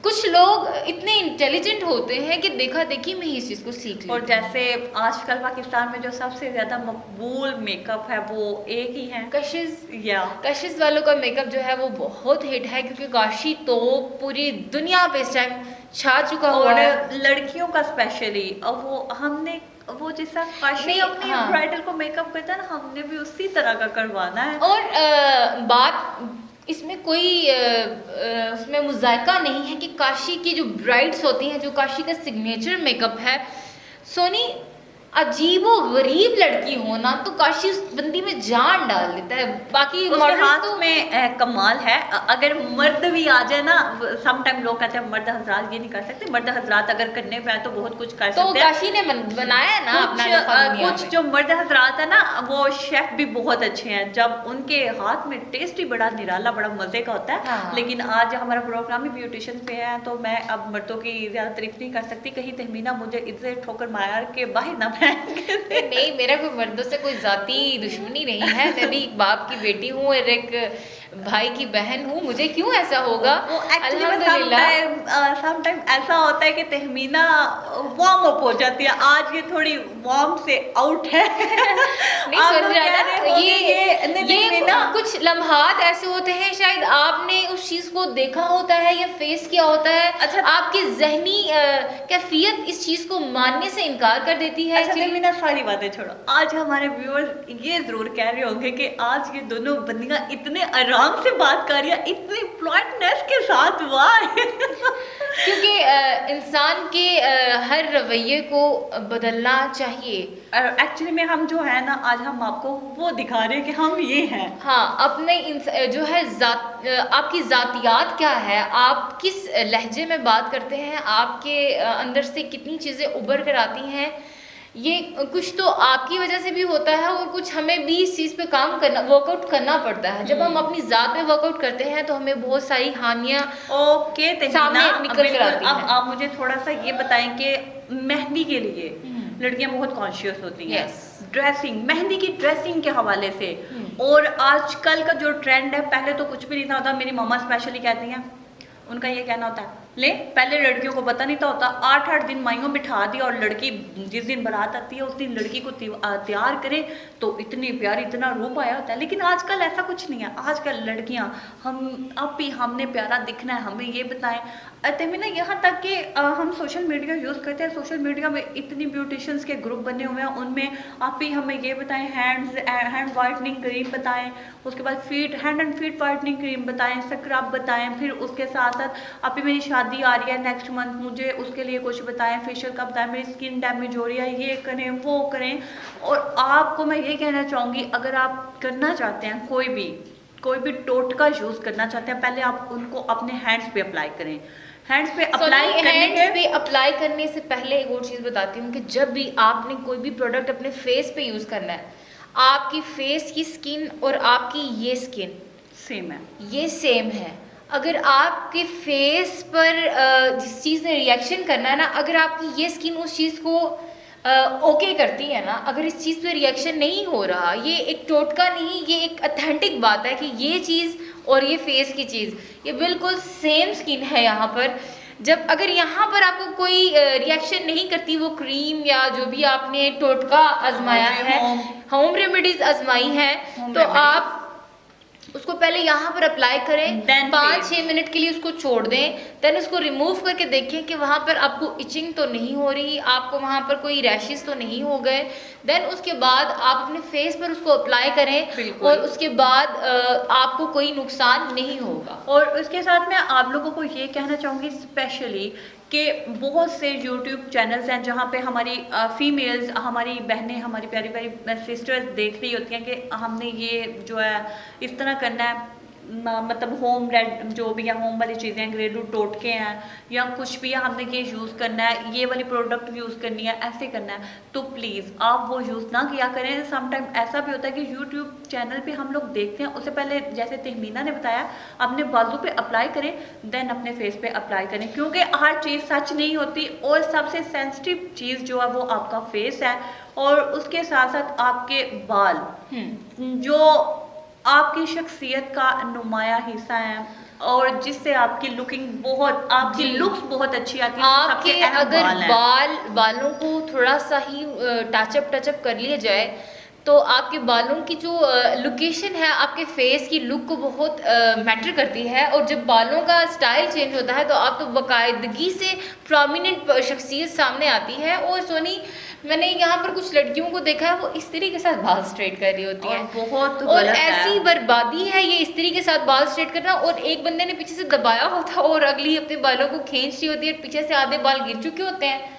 कुछ लोग इतने इंटेलिजेंट होते हैं कि देखा देखी में ही इस चीज़ को सीख लेते और जैसे आजकल पाकिस्तान में जो सबसे ज़्यादा मकबूल मेकअप है वो एक ही है, कशिश। या कशिश वालों का मेकअप जो है वो बहुत हिट है, क्योंकि काशी तो पूरी दुनिया पे इस टाइम छा चुका हुआ और है। लड़कियों का स्पेशली। और वो हमने वो जैसा काशी नहीं, अपनी हाँ। ब्राइडल को मेकअप करता है ना, हमने भी उसी तरह का करवाना है। और बात इसमें कोई उसमें मुज़ायका नहीं है कि काशी की जो ब्राइड्स होती हैं, जो काशी का सिग्नेचर मेकअप है, सोनी अजीबो गरीब लड़की हो ना तो काशी उस बंदी में जान डाल देता है। बाकी उसके मॉडल्स हाथ तो में कमाल है। अगर मर्द भी आ जाए ना, सम टाइम लोग कहते हैं मर्द हजरात ये नहीं कर सकते, मर्द हजरात अगर करने पे आए तो बहुत कुछ कर तो सकते हैं। काशी ने बनाया है ना अपना नफा दुनिया कुछ में। जो मर्द हजरात है ना, वो शेफ भी बहुत अच्छे हैं, जब उनके हाथ में टेस्ट ही बड़ा निराला, बड़ा मजे का होता है। हाँ। लेकिन आज हमारा प्रोग्राम ही ब्यूटिशियन पे है, तो मैं अब मर्दों की ज्यादा तारीफ नहीं कर सकती, कहीं तहमीना मुझे इज्जत ठोकर मार के बाहर ना फेंक। नहीं, मेरा कोई मर्दों से कोई जाती दुश्मनी नहीं है। मैं भी एक बाप की बेटी हूँ और एक भाई की बहन हूँ, मुझे क्यों ऐसा होगा? वो एक्चुअली अल्हम्दुलिल्लाह। सम टाइम ऐसा होता है कि तहमीना वार्म अप हो जाती है, आज ये थोड़ी वार्म से आउट है। नहीं आप सुन लोग रहा कह ना, रहे होंगे ये ना कुछ लम्हात ऐसे होते हैं, शायद आपने उस चीज को देखा होता है या फेस किया होता है। अच्छा। आपकी जहनी कैफियत इस चीज को मानने से इनकार कर देती है। अच्छा actually। तहमीना सारी बातें छोड़ो, आज हमारे व्यूअर्स ये जरूर कह रहे होंगे कि आज ये दोनों बंदियां इतने आराम से बात कर रही है, इतनी फ्लुएंटनेस के साथ, वाह। क्योंकि इंसान के हर रवैये को बदलना चाहिए। एक्चुअली में हम जो है ना, आज हम आपको वो दिखा रहे हैं कि हम ये हैं। हाँ, अपने जो है आपकी ज़ातियात क्या है, आप किस लहजे में बात करते हैं, आपके अंदर से कितनी चीज़ें उभर कर आती हैं, ये कुछ तो आपकी वजह से भी होता है, और कुछ हमें भी इस चीज़ पे काम करना, वर्कआउट करना पड़ता है। जब हम अपनी ज़ात पे वर्कआउट करते हैं तो हमें बहुत सारी हानियाँ ओके सामने तहमीना, निकल कर आती अब हैं। आप मुझे थोड़ा सा ये बताएं कि मेहंदी के लिए लड़कियां बहुत कॉन्शियस होती हैं। Yes. ड्रेसिंग, मेहंदी की ड्रेसिंग के हवाले से, और आजकल का जो ट्रेंड है, पहले तो कुछ भी नहीं था होता। मेरी मम्मा स्पेशली कहती हैं, उनका ये कहना होता है, ले पहले लड़कियों को पता नहीं था होता, 8-8 दिन माइयों बिठा दिया, और लड़की जिस दिन बारात आती है उस दिन लड़की को तैयार करे तो इतनी प्यारी, इतना रूप आया होता है। लेकिन आजकल ऐसा कुछ नहीं है। आजकल लड़कियां, हम अब भी हमने प्यारा दिखना है, हमें ये बताएं। तहमीना, यहाँ तक कि हम सोशल मीडिया यूज़ करते हैं, सोशल मीडिया में इतनी ब्यूटिशियंस के ग्रुप बने हुए हैं, उनमें आप भी हमें ये बताएं, हैंड वाइटनिंग क्रीम बताएं, उसके बाद hand and feet whitening cream बताएं, स्क्रब बताएं, फिर उसके साथ साथ आप भी मेरी शादी आ रही है नेक्स्ट मंथ, मुझे उसके लिए कुछ बताएं, फेशियल का बताएं, मेरी स्किन डैमेज हो रही है, ये करें वो करें। और आपको मैं ये कहना चाहूँगी, अगर आप करना चाहते हैं कोई भी टोटका यूज़ करना चाहते हैं, पहले आप उनको अपने हैंड्स पे अप्लाई करें। हैंड्स पे अप्लाई करने से पहले एक और चीज़ बताती हूँ कि जब भी आपने कोई भी प्रोडक्ट अपने फेस पे यूज़ करना है, आपकी फेस की स्किन और आपकी ये स्किन सेम है, ये सेम है। अगर आपके फेस पर जिस चीज़ ने रिएक्शन करना है ना, अगर आपकी ये स्किन उस चीज़ को ओके करती है ना, अगर इस चीज़ पे रिएक्शन नहीं हो रहा, ये एक टोटका नहीं, ये एक अथेंटिक बात है कि ये चीज़ और ये फेस की चीज़ ये बिल्कुल सेम स्किन है। यहाँ पर जब अगर यहाँ पर आपको कोई रिएक्शन नहीं करती वो क्रीम या जो भी आपने टोटका आजमाया है, होम रेमेडीज आजमाई है, तो आप उसको पहले यहाँ पर अप्लाई करें, 5-6 मिनट के लिए उसको छोड़ दें, देन उसको रिमूव करके देखें कि वहाँ पर आपको इचिंग तो नहीं हो रही, आपको वहाँ पर कोई रैशेस तो नहीं हो गए। देन उसके बाद आप अपने फेस पर उसको अप्लाई करें और उसके बाद आपको कोई नुकसान नहीं होगा। और उसके साथ मैं आप लोगों को ये कहना चाहूँगी स्पेशली कि बहुत से यूट्यूब चैनल्स हैं जहाँ पे हमारी फीमेल्स, हमारी बहनें, हमारी प्यारी प्यारी सिस्टर्स देख रही होती हैं कि हमने ये जो है इस तरह करना है, मतलब होम रेड जो भी है, होम वाली चीज़ें, घरेलू टोटके हैं या कुछ भी है, हमने ये यूज़ करना है, ये वाली प्रोडक्ट यूज़ करनी है, ऐसे करना है। तो प्लीज़ आप वो यूज़ ना किया करें। समटाइम ऐसा भी होता है कि यूट्यूब चैनल पे हम लोग देखते हैं, उससे पहले जैसे तहमीना ने बताया, अपने बाजू पे अप्लाई करें, देन अपने फेस पे अप्लाई करें, क्योंकि हर चीज़ सच नहीं होती और सबसे सेंसिटिव चीज़ जो है वो आपका फेस है, और उसके साथ साथ आपके बाल जो आपकी शख्सियत का नुमाया हिस्सा है और जिससे आपकी लुकिंग बहुत, आपकी लुक्स बहुत अच्छी आती है। आपके सबसे अहम अगर बाल हैं। बालों को थोड़ा सा ही टचअप कर लिया जाए तो आपके बालों की जो लोकेशन है आपके फेस की लुक को बहुत मैटर करती है। और जब बालों का स्टाइल चेंज होता है तो आप तो बाकायदगी से प्रोमिनेंट शख्सियत सामने आती है। और सोनी, मैंने यहाँ पर कुछ लड़कियों को देखा है वो इस्त्री के साथ बाल स्ट्रेट कर रही होती हैं, बहुत और गलत ऐसी है। बर्बादी है ये इस्त्री के साथ बाल स्ट्रेट करना। और एक बंदे ने पीछे से दबाया होता है और अगली अपने बालों को खींच रही होती है, पीछे से आधे बाल गिर चुके होते हैं,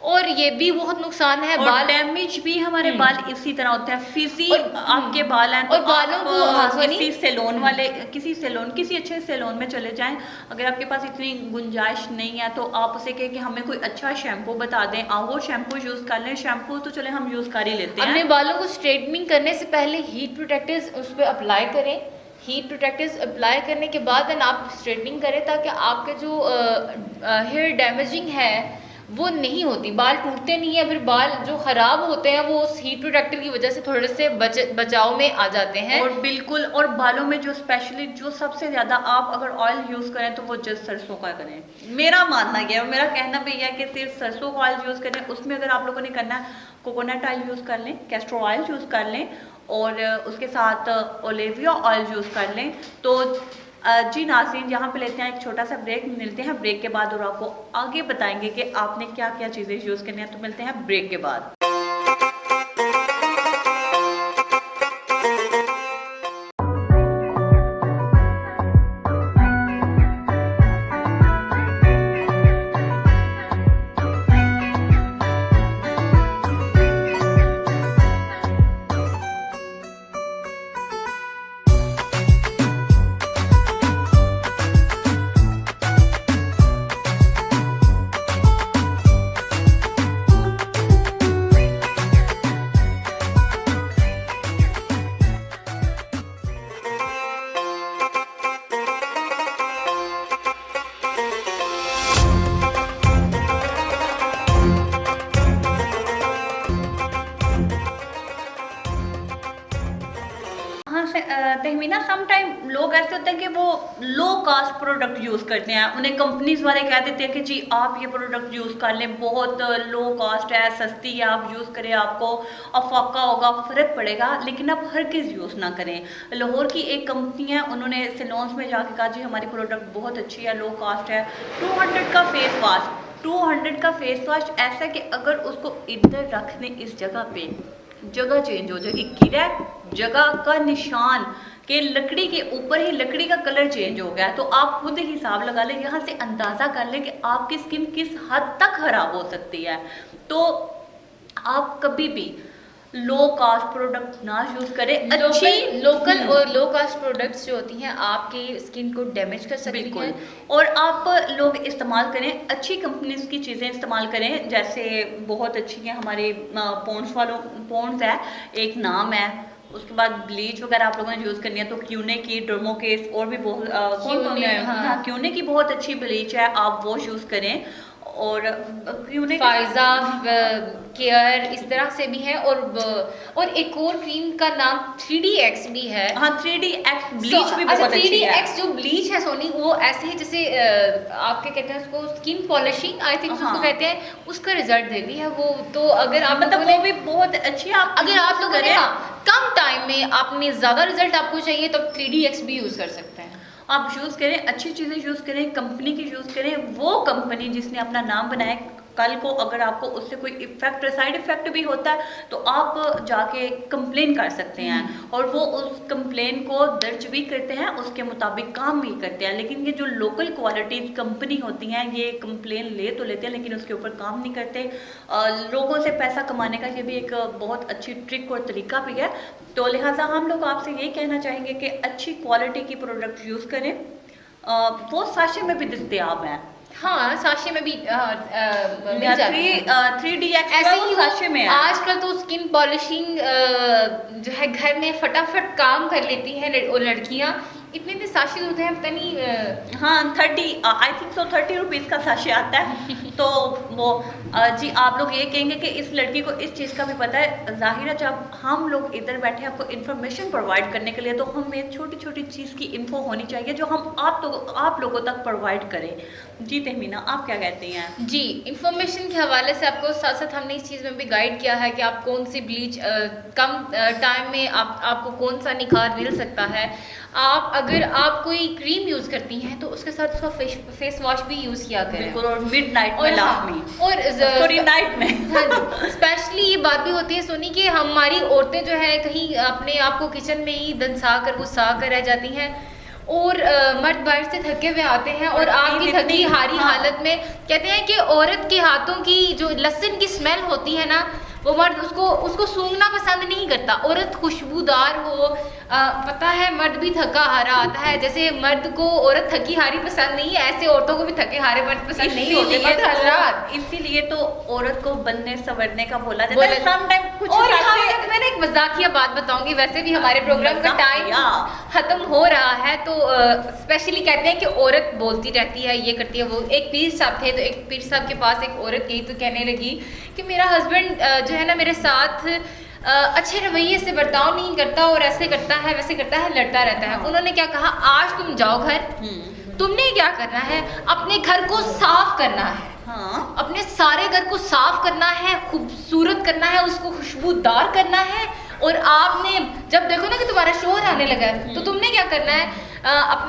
और ये भी बहुत नुकसान है। और बाल डैमेज भी हमारे बाल इसी तरह होते हैं। फिजी आपके बाल हैं, और तो बालों आप को, हाँ, सोनी, किसी सैलून वाले, किसी अच्छे सैलून में चले जाएं। अगर आपके पास इतनी गुंजाइश नहीं है तो आप उसे कहें कि हमें कोई अच्छा शैम्पू बता दें, आप वो शैम्पू यूज़ कर लें। शैम्पू तो चले हम यूज़ कर ही लेते अपने हैं। बालों को स्ट्रेटनिंग करने से पहले हीट प्रोटेक्टर्स उस पर अप्लाई करें। हीट प्रोटेक्टर्स अप्लाई करने के बाद देन आप स्ट्रेटनिंग करें, ताकि आपके जो हेयर डैमेजिंग है वो नहीं होती, बाल टूटते नहीं है। फिर बाल जो ख़राब होते हैं वो उस हीट प्रोटेक्टर की वजह से थोड़े से बचाव में आ जाते हैं। और बिल्कुल, और बालों में जो स्पेशली जो सबसे ज़्यादा आप अगर ऑयल यूज़ करें तो वो जस्ट सरसों का करें। मेरा मानना ये है, मेरा कहना भी यह है कि सिर्फ सरसों का ऑयल यूज़ करें। उसमें अगर आप लोगों ने करना है कोकोनट ऑयल यूज़ कर लें, कैस्टर ऑयल यूज़ कर लें, और उसके साथ ओलिविया ऑयल यूज़ कर लें। तो जी नाज़रीन, यहाँ पे लेते हैं एक छोटा सा ब्रेक, मिलते हैं ब्रेक के बाद और आपको आगे बताएंगे कि आपने क्या क्या चीज़ें यूज़ करनी है। तो मिलते हैं ब्रेक के बाद। हाँ तहमीना, सम टाइम लोग ऐसे होते हैं कि वो लो कास्ट प्रोडक्ट यूज़ करते हैं। उन्हें कंपनीज वाले कह देते हैं कि जी आप ये प्रोडक्ट यूज़ कर लें, बहुत लो कास्ट है, सस्ती है, आप यूज़ करें, आपको अफाका होगा, फ़र्क पड़ेगा। लेकिन आप हर किस यूज़ ना करें। लाहौर की एक कंपनी है, उन्होंने सैलून्स में जाके कहा जी हमारी प्रोडक्ट बहुत अच्छी है, लो कास्ट है। 200 का फेस वाश, 200 का फेस वाश ऐसा कि अगर उसको इधर रख दें इस जगह पे, जगह चेंज हो जाएगी, गिरा जगह का निशान कि लकड़ी के ऊपर ही लकड़ी का कलर चेंज हो गया। तो आप खुद हिसाब लगा लें, यहाँ से अंदाज़ा कर लें कि आपकी स्किन किस हद तक खराब हो सकती है। तो आप कभी भी लो कास्ट प्रोडक्ट ना यूज़ करें। अच्छी लोकल और लो कास्ट प्रोडक्ट्स जो होती हैं आपकी स्किन को डैमेज कर सकती बिल्कुल, हैं। और आप लोग इस्तेमाल करें अच्छी कंपनीज की चीज़ें इस्तेमाल करें। जैसे बहुत अच्छी है हमारे पॉन्ड्स है, एक नाम है। उसके बाद ब्लीच वगैरह आप लोगों ने यूज़ करनी है तो क्यूने की, डर्मोकेस, और भी बहुत क्यूने की बहुत अच्छी ब्लीच है, आप वो यूज़ करें। और क्यूने फायजा केयर इस तरह से भी है। और एक और क्रीम का नाम 3DX भी है। हाँ, 3DX ब्लीच भी अच्छा, बहुत अच्छी है। 3DX जो ब्लीच है सोनी, वो ऐसे ही जैसे आपके कहते हैं उसको स्किन पॉलिशिंग, आई थिंक उसको कहते हैं, उसका रिजल्ट देती है वो। तो अगर आप मतलब वो भी बहुत अच्छी है। अगर आप लोगों ने कम टाइम में आपने ज़्यादा रिजल्ट आपको चाहिए तो 3DX भी यूज़ कर सकते हैं। आप यूज़ करें, अच्छी चीज़ें यूज़ करें, कंपनी की यूज़ करें, वो कंपनी जिसने अपना नाम बनाया कल को अगर आपको उससे कोई इफेक्ट, साइड इफेक्ट भी होता है तो आप जाके कंप्लेन कर सकते हैं और वो उस कंप्लेन को दर्ज भी करते हैं, उसके मुताबिक काम भी करते हैं। लेकिन ये जो लोकल क्वालिटीज कंपनी होती हैं ये कंप्लेन ले तो लेते हैं लेकिन उसके ऊपर काम नहीं करते। लोगों से पैसा कमाने का ये भी एक बहुत अच्छी ट्रिक और तरीका भी है। तो लिहाजा हम लोग आपसे ये कहना चाहेंगे कि अच्छी क्वालिटी की प्रोडक्ट यूज़ करें। वो साशे में भी दस्तयाब हैं। हाँ, साशे में भी मिल जाती है। 3DX ऐसे ही साशे में है। आजकल तो स्किन पॉलिशिंग जो है घर में फटाफट काम कर लेती है वो लड़कियां। इतने इतने साशे होते हैं, पता नहीं। हाँ 30 आई थिंक सो 30 रुपीज़ का साशे आता है। तो वो जी आप लोग ये कहेंगे कि इस लड़की को इस चीज़ का भी पता है। जाहिर है जब हम लोग इधर बैठे आपको इन्फॉर्मेशन प्रोवाइड करने के लिए तो हमें छोटी छोटी चीज़ की इन्फो होनी चाहिए जो हम आप लोगों तक प्रोवाइड करें। जी तहमीना आप क्या कहती हैं? जी, इंफॉर्मेशन के हवाले से आपको साथ साथ हमने इस चीज़ में भी गाइड किया है कि आप कौन सी ब्लीच कम टाइम में आपको कौन सा निखार मिल सकता है। अगर आप कोई क्रीम यूज़ करती हैं तो उसके साथ उसका फेस वॉश भी यूज़ किया करें। बिल्कुल, और मिडनाइट में लाजमी, और सॉरी नाइट में। हाँ जी, स्पेशली ये बात भी होती है सोनी कि हमारी औरतें जो है कहीं अपने आप को किचन में ही दंसा कर गुस्सा कर रह जाती हैं और मर्द बाहर से थके हुए आते हैं और आपकी थकी हारी हालत में कहते हैं कि औरत के हाथों की जो लहसुन की स्मेल होती है ना वो मर्द उसको सूंघना पसंद नहीं करता। औरत खुशबूदार हो, पता है मर्द भी थका हारा आता है। जैसे मर्द को औरत थकी हारी पसंद नहीं है, ऐसे औरतों को भी थके हारे मर्द पसंद नहीं होते। इसीलिए तो औरत को बनने संवरने का बोला जाता है। समटाइम कुछ और मैंने एक मजाकिया बात बताऊंगी, वैसे भी हमारे प्रोग्राम का टाइम खत्म हो रहा है तो स्पेशली कहते हैं कि औरत बोलती रहती है, ये करती है वो। एक पीर साहब थे तो एक पीर साहब के पास एक औरत गई तो कहने लगी कि मेरा हस्बैंड जो है ना मेरे साथ अच्छे रवैये से बर्ताव नहीं करता और ऐसे करता है वैसे करता है, लड़ता रहता है। उन्होंने क्या कहा, आज तुम जाओ घर, तुमने क्या करना है, अपने घर को साफ करना है। हाँ। अपने सारे घर को साफ करना है, खूबसूरत करना है, उसको खुशबूदार करना है। और आपने जब देखो ना कि तुम्हारा शोर आने लगा है तो तुमने क्या करना है,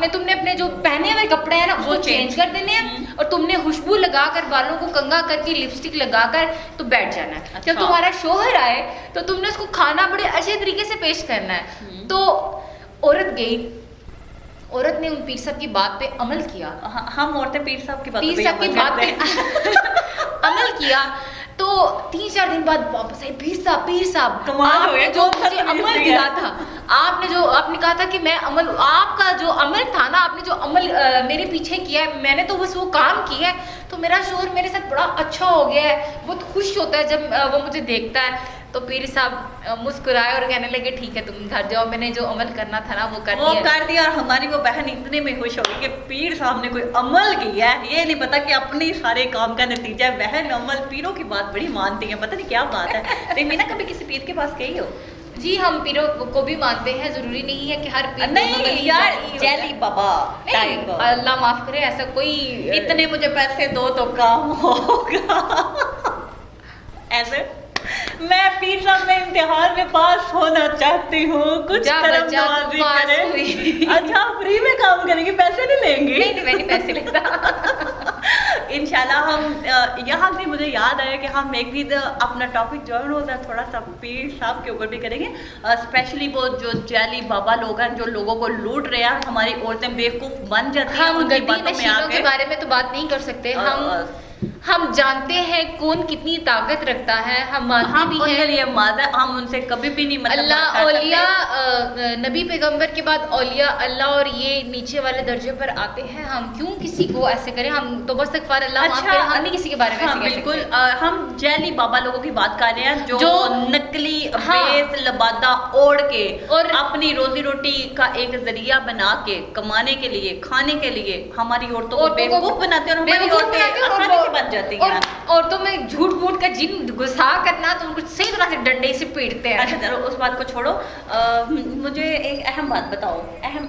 तुमने अपने जो पहने हुए कपड़े हैं ना वो चेंज कर देने हैं और तुमने खुशबू लगाकर बालों को कंघा करके लिपस्टिक लगाकर तो बैठ जाना है। जब तुम्हारा शोहर आए तो तुमने उसको खाना बड़े अच्छे तरीके से पेश करना है। तो औरत गई, औरत ने उन पीर साहब की बात पे अमल किया। हम औरतें पीर साहब की बात पे अमल किया तो 3-4 दिन बाद वापस आई, पीर साहब आपने जो मुझे अमल दिया था, आपने कहा था कि मैं अमल, आपका जो अमल था ना, आपने जो अमल मेरे पीछे किया है, मैंने तो बस वो काम किया है तो मेरा शोहर मेरे साथ बड़ा अच्छा हो गया है, बहुत खुश होता है जब वो मुझे देखता है। तो पीर साहब मुस्कुराए और कहने लगे ठीक है तुम घर जाओ, मैंने जो अमल करना था ना वो कर दिया। और हमारी वो बहन इतने में खुश हो गई कि पीर साहब ने कोई अमल किया है, ये नहीं पता कि अपने सारे काम का नतीजा है। बहन अमल, पीरों की बात बड़ी मानती है, पता नहीं क्या बात है। तहमीना कभी किसी पीर के पास गई हो? जी, हम पीरों को भी मानते हैं, जरूरी नहीं है कि हर पीर नहीं यार, जैली बाबा नहीं, अल्लाह माफ करे, ऐसा कोई इतने मुझे पैसे दो तो काम होगा ऐसे मैं पीर साहब में इम्तिहान में पास होना चाहती हूँ, कुछ करम नवाज़ी करें। अच्छा, फ्री में काम करेंगे, पैसे नहीं लेंगे? नहीं, मैंने पैसे लेता इंशाल्लाह। हम यहाँ से मुझे याद आया कि हम एक दिन अपना टॉपिक जो होता है थोड़ा सा पीर साहब के ऊपर भी करेंगे। स्पेशली वो जो जैली बाबा लोग हैं जो लोगों को लूट रहे हैं, हमारी औरतें बेवकूफ़ बन जाती हैं। हम गद्दी नशीनों के बारे में तो बात नहीं कर सकते। हम जानते हैं कौन कितनी ताकत रखता है, हम मानते भी हैं, लिए हम उनसे कभी भी नहीं अल्लाह औलिया नबी पैगंबर के बाद औलिया अल्लाह और ये नीचे वाले दर्जे पर आते हैं। हम क्यों किसी को ऐसे करें, हम तो बस इस्तग़फ़ार अल्लाह माफ़ करे, हम नहीं किसी के बारे में ऐसे बिल्कुल। हम जैली बाबा लोगों की बात कर रहे हैं जो नकली बेस लबादा ओढ़ के और अपनी रोजी रोटी का एक जरिया बना के कमाने के लिए, खाने के लिए हमारी औरतों को बेवकूफ बनाते हैं और हमारी औरतें आसानी से बन जाती हैं। औरतों में झूठ मूठ का जिन घुसा करना तो उनको सही तरह से डंडे से पीटते हैं। अच्छा चलो उस बात को छोड़ो, मुझे एक अहम बात बताओ, अहम।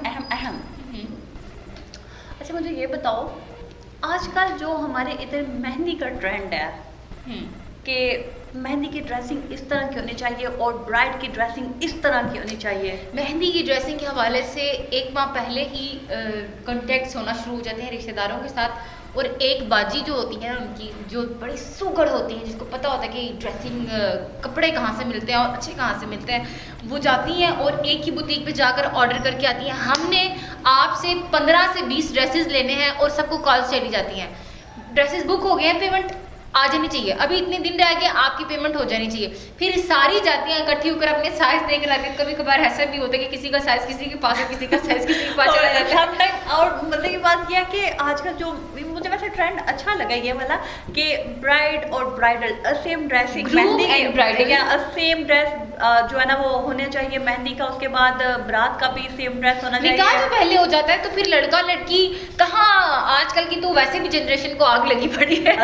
अच्छा मुझे ये बताओ, आजकल जो हमारे इधर मेहंदी का ट्रेंड है कि मेहंदी की ड्रेसिंग इस तरह की होनी चाहिए और ब्राइड की ड्रेसिंग इस तरह की होनी चाहिए। मेहंदी की ड्रेसिंग के हवाले से एक माह पहले ही कॉन्टेक्ट्स होना शुरू हो जाते हैं रिश्तेदारों के साथ और एक बाजी जो होती है ना उनकी, जो बड़ी सुगड़ होती है, जिसको पता होता है कि ड्रेसिंग कपड़े कहाँ से मिलते हैं और अच्छे कहाँ से मिलते हैं, वो जाती हैं और एक ही बुटीक पे जाकर ऑर्डर करके आती हैं। हमने आपसे 15 से 20 ड्रेसेस लेने हैं और सबको कॉल चली जाती हैं, ड्रेसेस बुक हो गए हैं, पेमेंट आ जानी चाहिए, अभी इतने दिन रह गए, आपकी पेमेंट हो जानी चाहिए। फिर सारी जातियाँ इकट्ठी होकर अपने साइज देख लाती हैं। कभी कभार ऐसा भी होता है कि किसी का साइज किसी के पास है, किसी का साइज किसी के पास चला जाता है। और मतलब की बात यह कि आजकल जो मुझे वैसे ट्रेंड अच्छा लगा ये वाला कि ब्राइड और bridal same dressing, mehndi and bridal या सेम ड्रेस जो है ना वो होने चाहिए मेहंदी का, उसके बाद बारात का भी सेम ड्रेस होना चाहिए। निकाह जो पहले हो जाता है तो फिर लड़का लड़की कहाँ, आजकल की तो वैसे भी जनरेशन को आग लगी पड़ी है।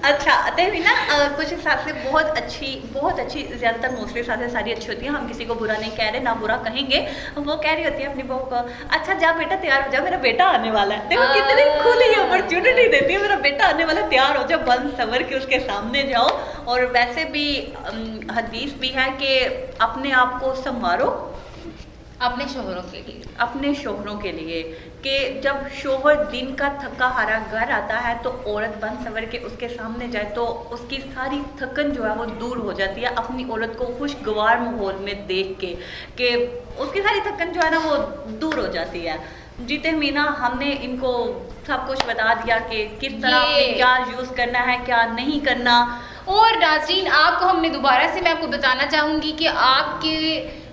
अच्छा तो भी ना कुछ हिसाब से बहुत अच्छी ज़्यादातर मोस्टली साथ सारी अच्छी होती है, हम किसी को बुरा नहीं कह रहे, ना बुरा कहेंगे। वो कह रही होती है अपनी बहू को, अच्छा जा बेटा तैयार हो जा, मेरा बेटा आने वाला है। देखो कितनी खुली अपॉर्चुनिटी देती है, मेरा बेटा आने वाला, तैयार हो जाओ, बंद सवर के उसके सामने जाओ। और वैसे भी हदीस भी है कि अपने आप को संवारो अपने शोहरों के लिए, अपने शोहरों के लिए, कि जब शोहर दिन का थका हारा घर आता है तो औरत बन सवर के उसके सामने जाए तो उसकी सारी थकन जो है वो दूर हो जाती है, अपनी औरत को खुशगवार माहौल में देख के, कि उसकी सारी थकन जो है ना वो दूर हो जाती है। जीते मीना हमने इनको सब कुछ बता दिया कि किस तरह क्या यूज़ करना है, क्या नहीं करना। और नाज़रीन आपको हमने दोबारा से मैं आपको बताना चाहूँगी कि आपके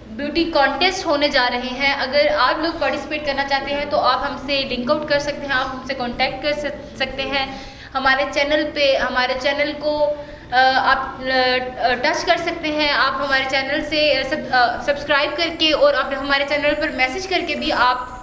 ब्यूटी कॉन्टेस्ट होने जा रहे हैं। अगर आप लोग पार्टिसिपेट करना चाहते हैं तो आप हमसे लिंक आउट कर सकते हैं, आप हमसे कांटेक्ट कर सकते हैं। हमारे चैनल पे, हमारे चैनल को आप टच कर सकते हैं, आप हमारे चैनल से सब्सक्राइब करके और आप हमारे चैनल पर मैसेज करके भी आप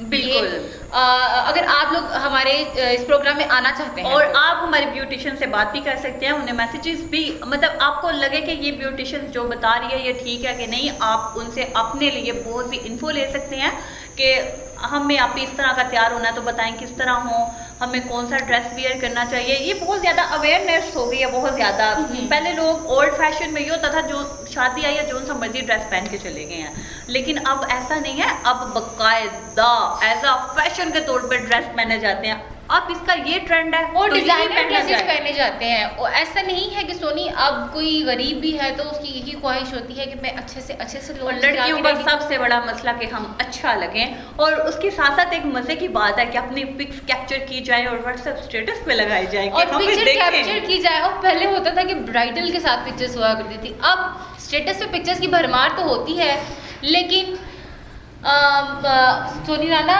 बिल्कुल अगर आप लोग हमारे इस प्रोग्राम में आना चाहते हैं और आप हमारे ब्यूटिशियन से बात भी कर सकते हैं, उन्हें मैसेजेस भी, मतलब आपको लगे कि ये ब्यूटिशियन जो बता रही है ये ठीक है कि नहीं, आप उनसे अपने लिए बहुत सी इन्फो ले सकते हैं कि हमें आप इस तरह का तैयार होना है तो बताएं किस तरह हो, हमें कौन सा ड्रेस वियर करना चाहिए। ये बहुत ज़्यादा अवेयरनेस हो गई है, बहुत ज़्यादा। पहले लोग ओल्ड फैशन में ये होता था जो शादी आई है जो सा मर्जी ड्रेस पहन के चले गए हैं, लेकिन अब ऐसा नहीं है, अब बाकायदा एज अ फैशन के तौर पर ड्रेस पहने जाते हैं। अब इसका ये ट्रेंड है और तो डिजाइनर ड्रेसेस पहने जाते हैं। और ऐसा नहीं है कि सोनी अब कोई गरीब भी है तो उसकी यही ख्वाहिश होती है कि मैं अच्छे से और लड़कियों का सबसे बड़ा मसला कि हम अच्छा लगें, और उसके साथ साथ एक मजे की बात है कि अपनी पिक्स कैप्चर की जाए और व्हाट्सएप स्टेटस पे लगाई जाए और पिक्चर कैप्चर की जाए। और पहले होता था कि ब्राइडल के साथ पिक्चर्स हुआ करती थी, अब स्टेटस पे पिक्चर्स की भरमार तो होती है, लेकिन सोनी राना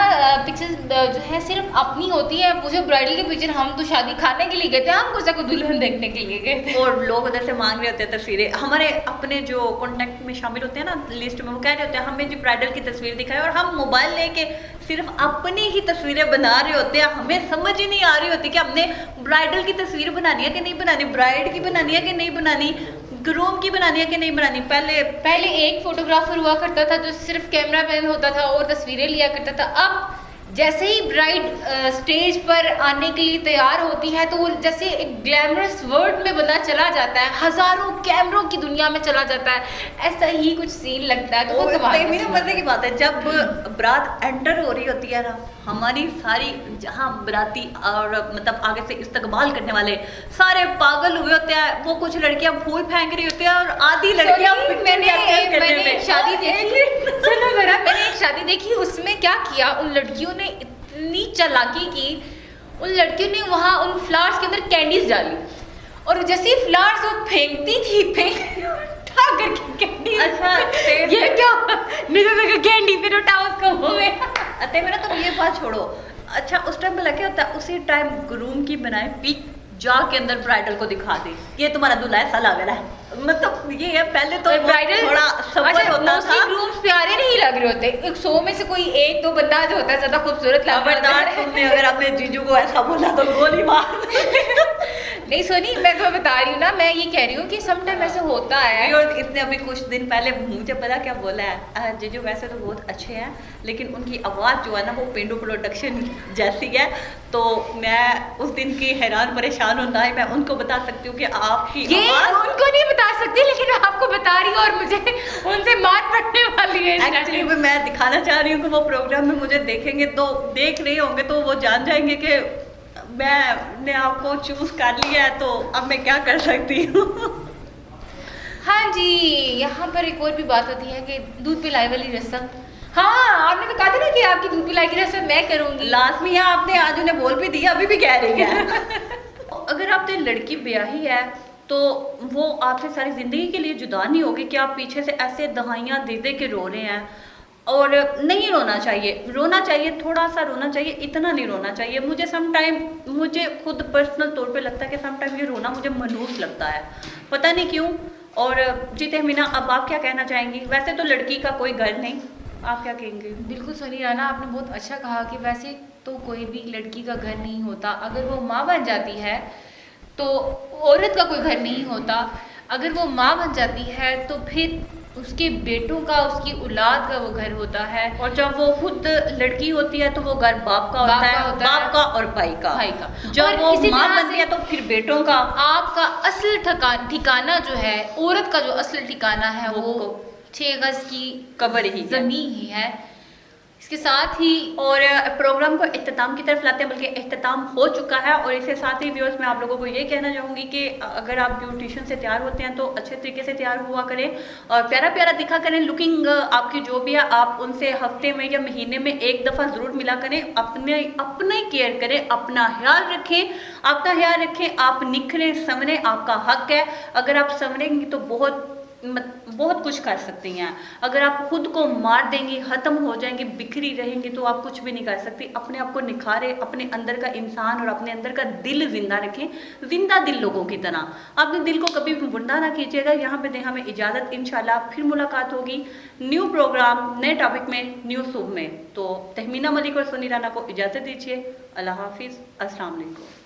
पिक्चर्स जो है सिर्फ अपनी होती है। मुझे ब्राइडल के पिक्चर, हम तो शादी खाने के लिए गए थे, हम कुछ को दुल्हन देखने के लिए गए थे। और लोग उधर से मांग रहे होते हैं तस्वीरें, हमारे अपने जो कॉन्टेक्ट में शामिल होते हैं ना लिस्ट में, वो कह रहे होते हैं हमें जी ब्राइडल की तस्वीर दिखाए, और हम मोबाइल लेके सिर्फ अपनी ही तस्वीरें बना रहे होते हैं। हमें समझ ही नहीं आ रही होती कि हमने ब्राइडल की तस्वीर बनानी है कि नहीं बनानी, ब्राइड की बनानी है कि नहीं बनानी, ग्रूम की बनानी है कि नहीं बनानी। पहले एक फोटोग्राफर हुआ करता था जो सिर्फ कैमरा मैन होता था और तस्वीरें लिया करता था। अब जैसे ही ब्राइड स्टेज पर आने के लिए तैयार होती है तो वो जैसे एक ग्लैमरस वर्ल्ड में बंदा चला जाता है, हजारों कैमरों की दुनिया में चला जाता है, ऐसा ही कुछ सीन लगता है। तो मेरे मजे की बात है जब बारात एंटर हो रही होती है ना, हमारी सारी जहाँ बराती और मतलब आगे से इस्तकबाल करने वाले सारे पागल हुए होते हैं। वो कुछ लड़कियां फूल फेंक रही होती है और आधी लड़कियां मैंने शादी देखी सुनो जरा, मैंने एक शादी देखी, उसमें क्या किया उन लड़कियों ने, इतनी चालाकी की उन लड़कियों ने, वहाँ उन फ्लावर्स के अंदर कैंडीज डाली और जैसे फ्लावर्स वो फेंकती थी कैंडी। अच्छा ये क्या कैंडी फिर उठाओ उसको मुंह में। अते मेरा तो ये बात छोड़ो, अच्छा उस टाइम पे लगे होता है, उसी टाइम ग्रूम की बनाए पिक जाके अंदर ब्राइडल को दिखा दे, ये तुम्हारा दूल्हा ऐसा लग रहा है। मतलब ये है, पहले तो ब्राइडल थोड़ा सबर होता था, ग्रूम्स प्यारे नहीं लग रहे होते, 100 में से कोई एक दो बंदा जो होता है ज्यादा खूबसूरत लगता है। तुमने अगर अपने जीजू को ऐसा बोला तो गोली मार नहीं सोनी, मैं तो बता रही हूँ ना, मैं ये कह रही हूँ कि समटाइम ऐसे होता है। और इसने अभी कुछ दिन पहले मुझे पता क्या बोला है, जीजू वैसे तो बहुत अच्छे हैं लेकिन उनकी आवाज़ जो है ना वो पेंडू प्रोडक्शन जैसी है। तो मैं उस दिन की हैरान परेशान हूँ, ना ही मैं उनको बता सकती हूँ कि आपकी ये उनको नहीं बता सकती, लेकिन आपको बता रही हूँ और मुझे उनसे मार पड़ने वाली है। एक्चुअली मैं दिखाना चाह रही हूँ कि वो प्रोग्राम में मुझे देखेंगे तो देख रहे होंगे तो वो जान जाएंगे कि मैंने आपको चूज कर लिया है, तो अब मैं क्या कर सकती हूँ। हाँ जी, यहाँ पर एक और भी बात होती है कि दूध पिलाई वाली रस्म। हाँ, आपने तो कहा था ना कि आपकी दूध पिलाई की रस्म मैं करूँगी। लाजमी है, आपने आज उन्हें बोल भी दिया, अभी भी कह रही है। अगर आपने लड़की ब्याही है तो वो आपसे सारी जिंदगी के लिए जुदा नहीं होगी कि आप पीछे से ऐसे दहाइयाँ दे दे के रो रहे हैं। और नहीं रोना चाहिए, रोना चाहिए, थोड़ा सा रोना चाहिए, इतना नहीं रोना चाहिए। मुझे खुद पर्सनल तौर पे लगता है कि सम टाइम ये रोना मुझे मनहूस लगता है, पता नहीं क्यों। और जी तहमीना, अब आप क्या कहना चाहेंगी? वैसे तो लड़की का कोई घर नहीं, आप क्या कहेंगे? बिल्कुल सोनी राना, आपने बहुत अच्छा कहा कि वैसे तो कोई भी लड़की का घर नहीं होता। अगर वो माँ बन जाती है तो औरत का कोई घर नहीं होता। अगर वो माँ बन जाती है तो फिर उसके बेटों का, उसकी औलाद का वो घर होता है। और जब वो खुद लड़की होती है तो वो घर बाप का होता है, बाप का और भाई का। जब वो माँ बनती है तो फिर बेटों का। आपका असल ठिकाना जो है, औरत का जो असल ठिकाना है वो 6 गज की कब्र ही जमीन ही है। इसके साथ ही और प्रोग्राम को इख्तिताम की तरफ लाते हैं, बल्कि इख्तिताम हो चुका है। और इसके साथ ही व्यूअर्स, मैं आप लोगों को ये कहना चाहूँगी कि अगर आप ब्यूटिशियन से तैयार होते हैं तो अच्छे तरीके से तैयार हुआ करें और प्यारा प्यारा दिखा करें। लुकिंग आपकी जो भी है, आप उनसे हफ्ते में या महीने में एक दफ़ा ज़रूर मिला करें। अपने केयर करें, अपना ख्याल रखें, अपना ख्याल रखें। आप निखरें, संवरें, आपका हक है। अगर आप संवरेंगी तो बहुत कुछ कर सकती हैं। अगर आप खुद को मार देंगी, ख़त्म हो जाएंगी, बिखरी रहेंगी, तो आप कुछ भी नहीं कर सकती। अपने आप को निखारें, अपने अंदर का इंसान और अपने अंदर का दिल जिंदा रखें, जिंदा दिल लोगों की तरह। अपने दिल को कभी भी मुर्दा ना कीजिएगा। यहाँ पे दें हमें इजाज़त, इंशाल्लाह फिर मुलाकात होगी न्यू प्रोग्राम, नए टॉपिक में, न्यू सुबह में। तो तहमीना मलिक और सोनी राना को इजाज़त दीजिए। अल्लाह हाफिज़, अस्सलाम वालेकुम।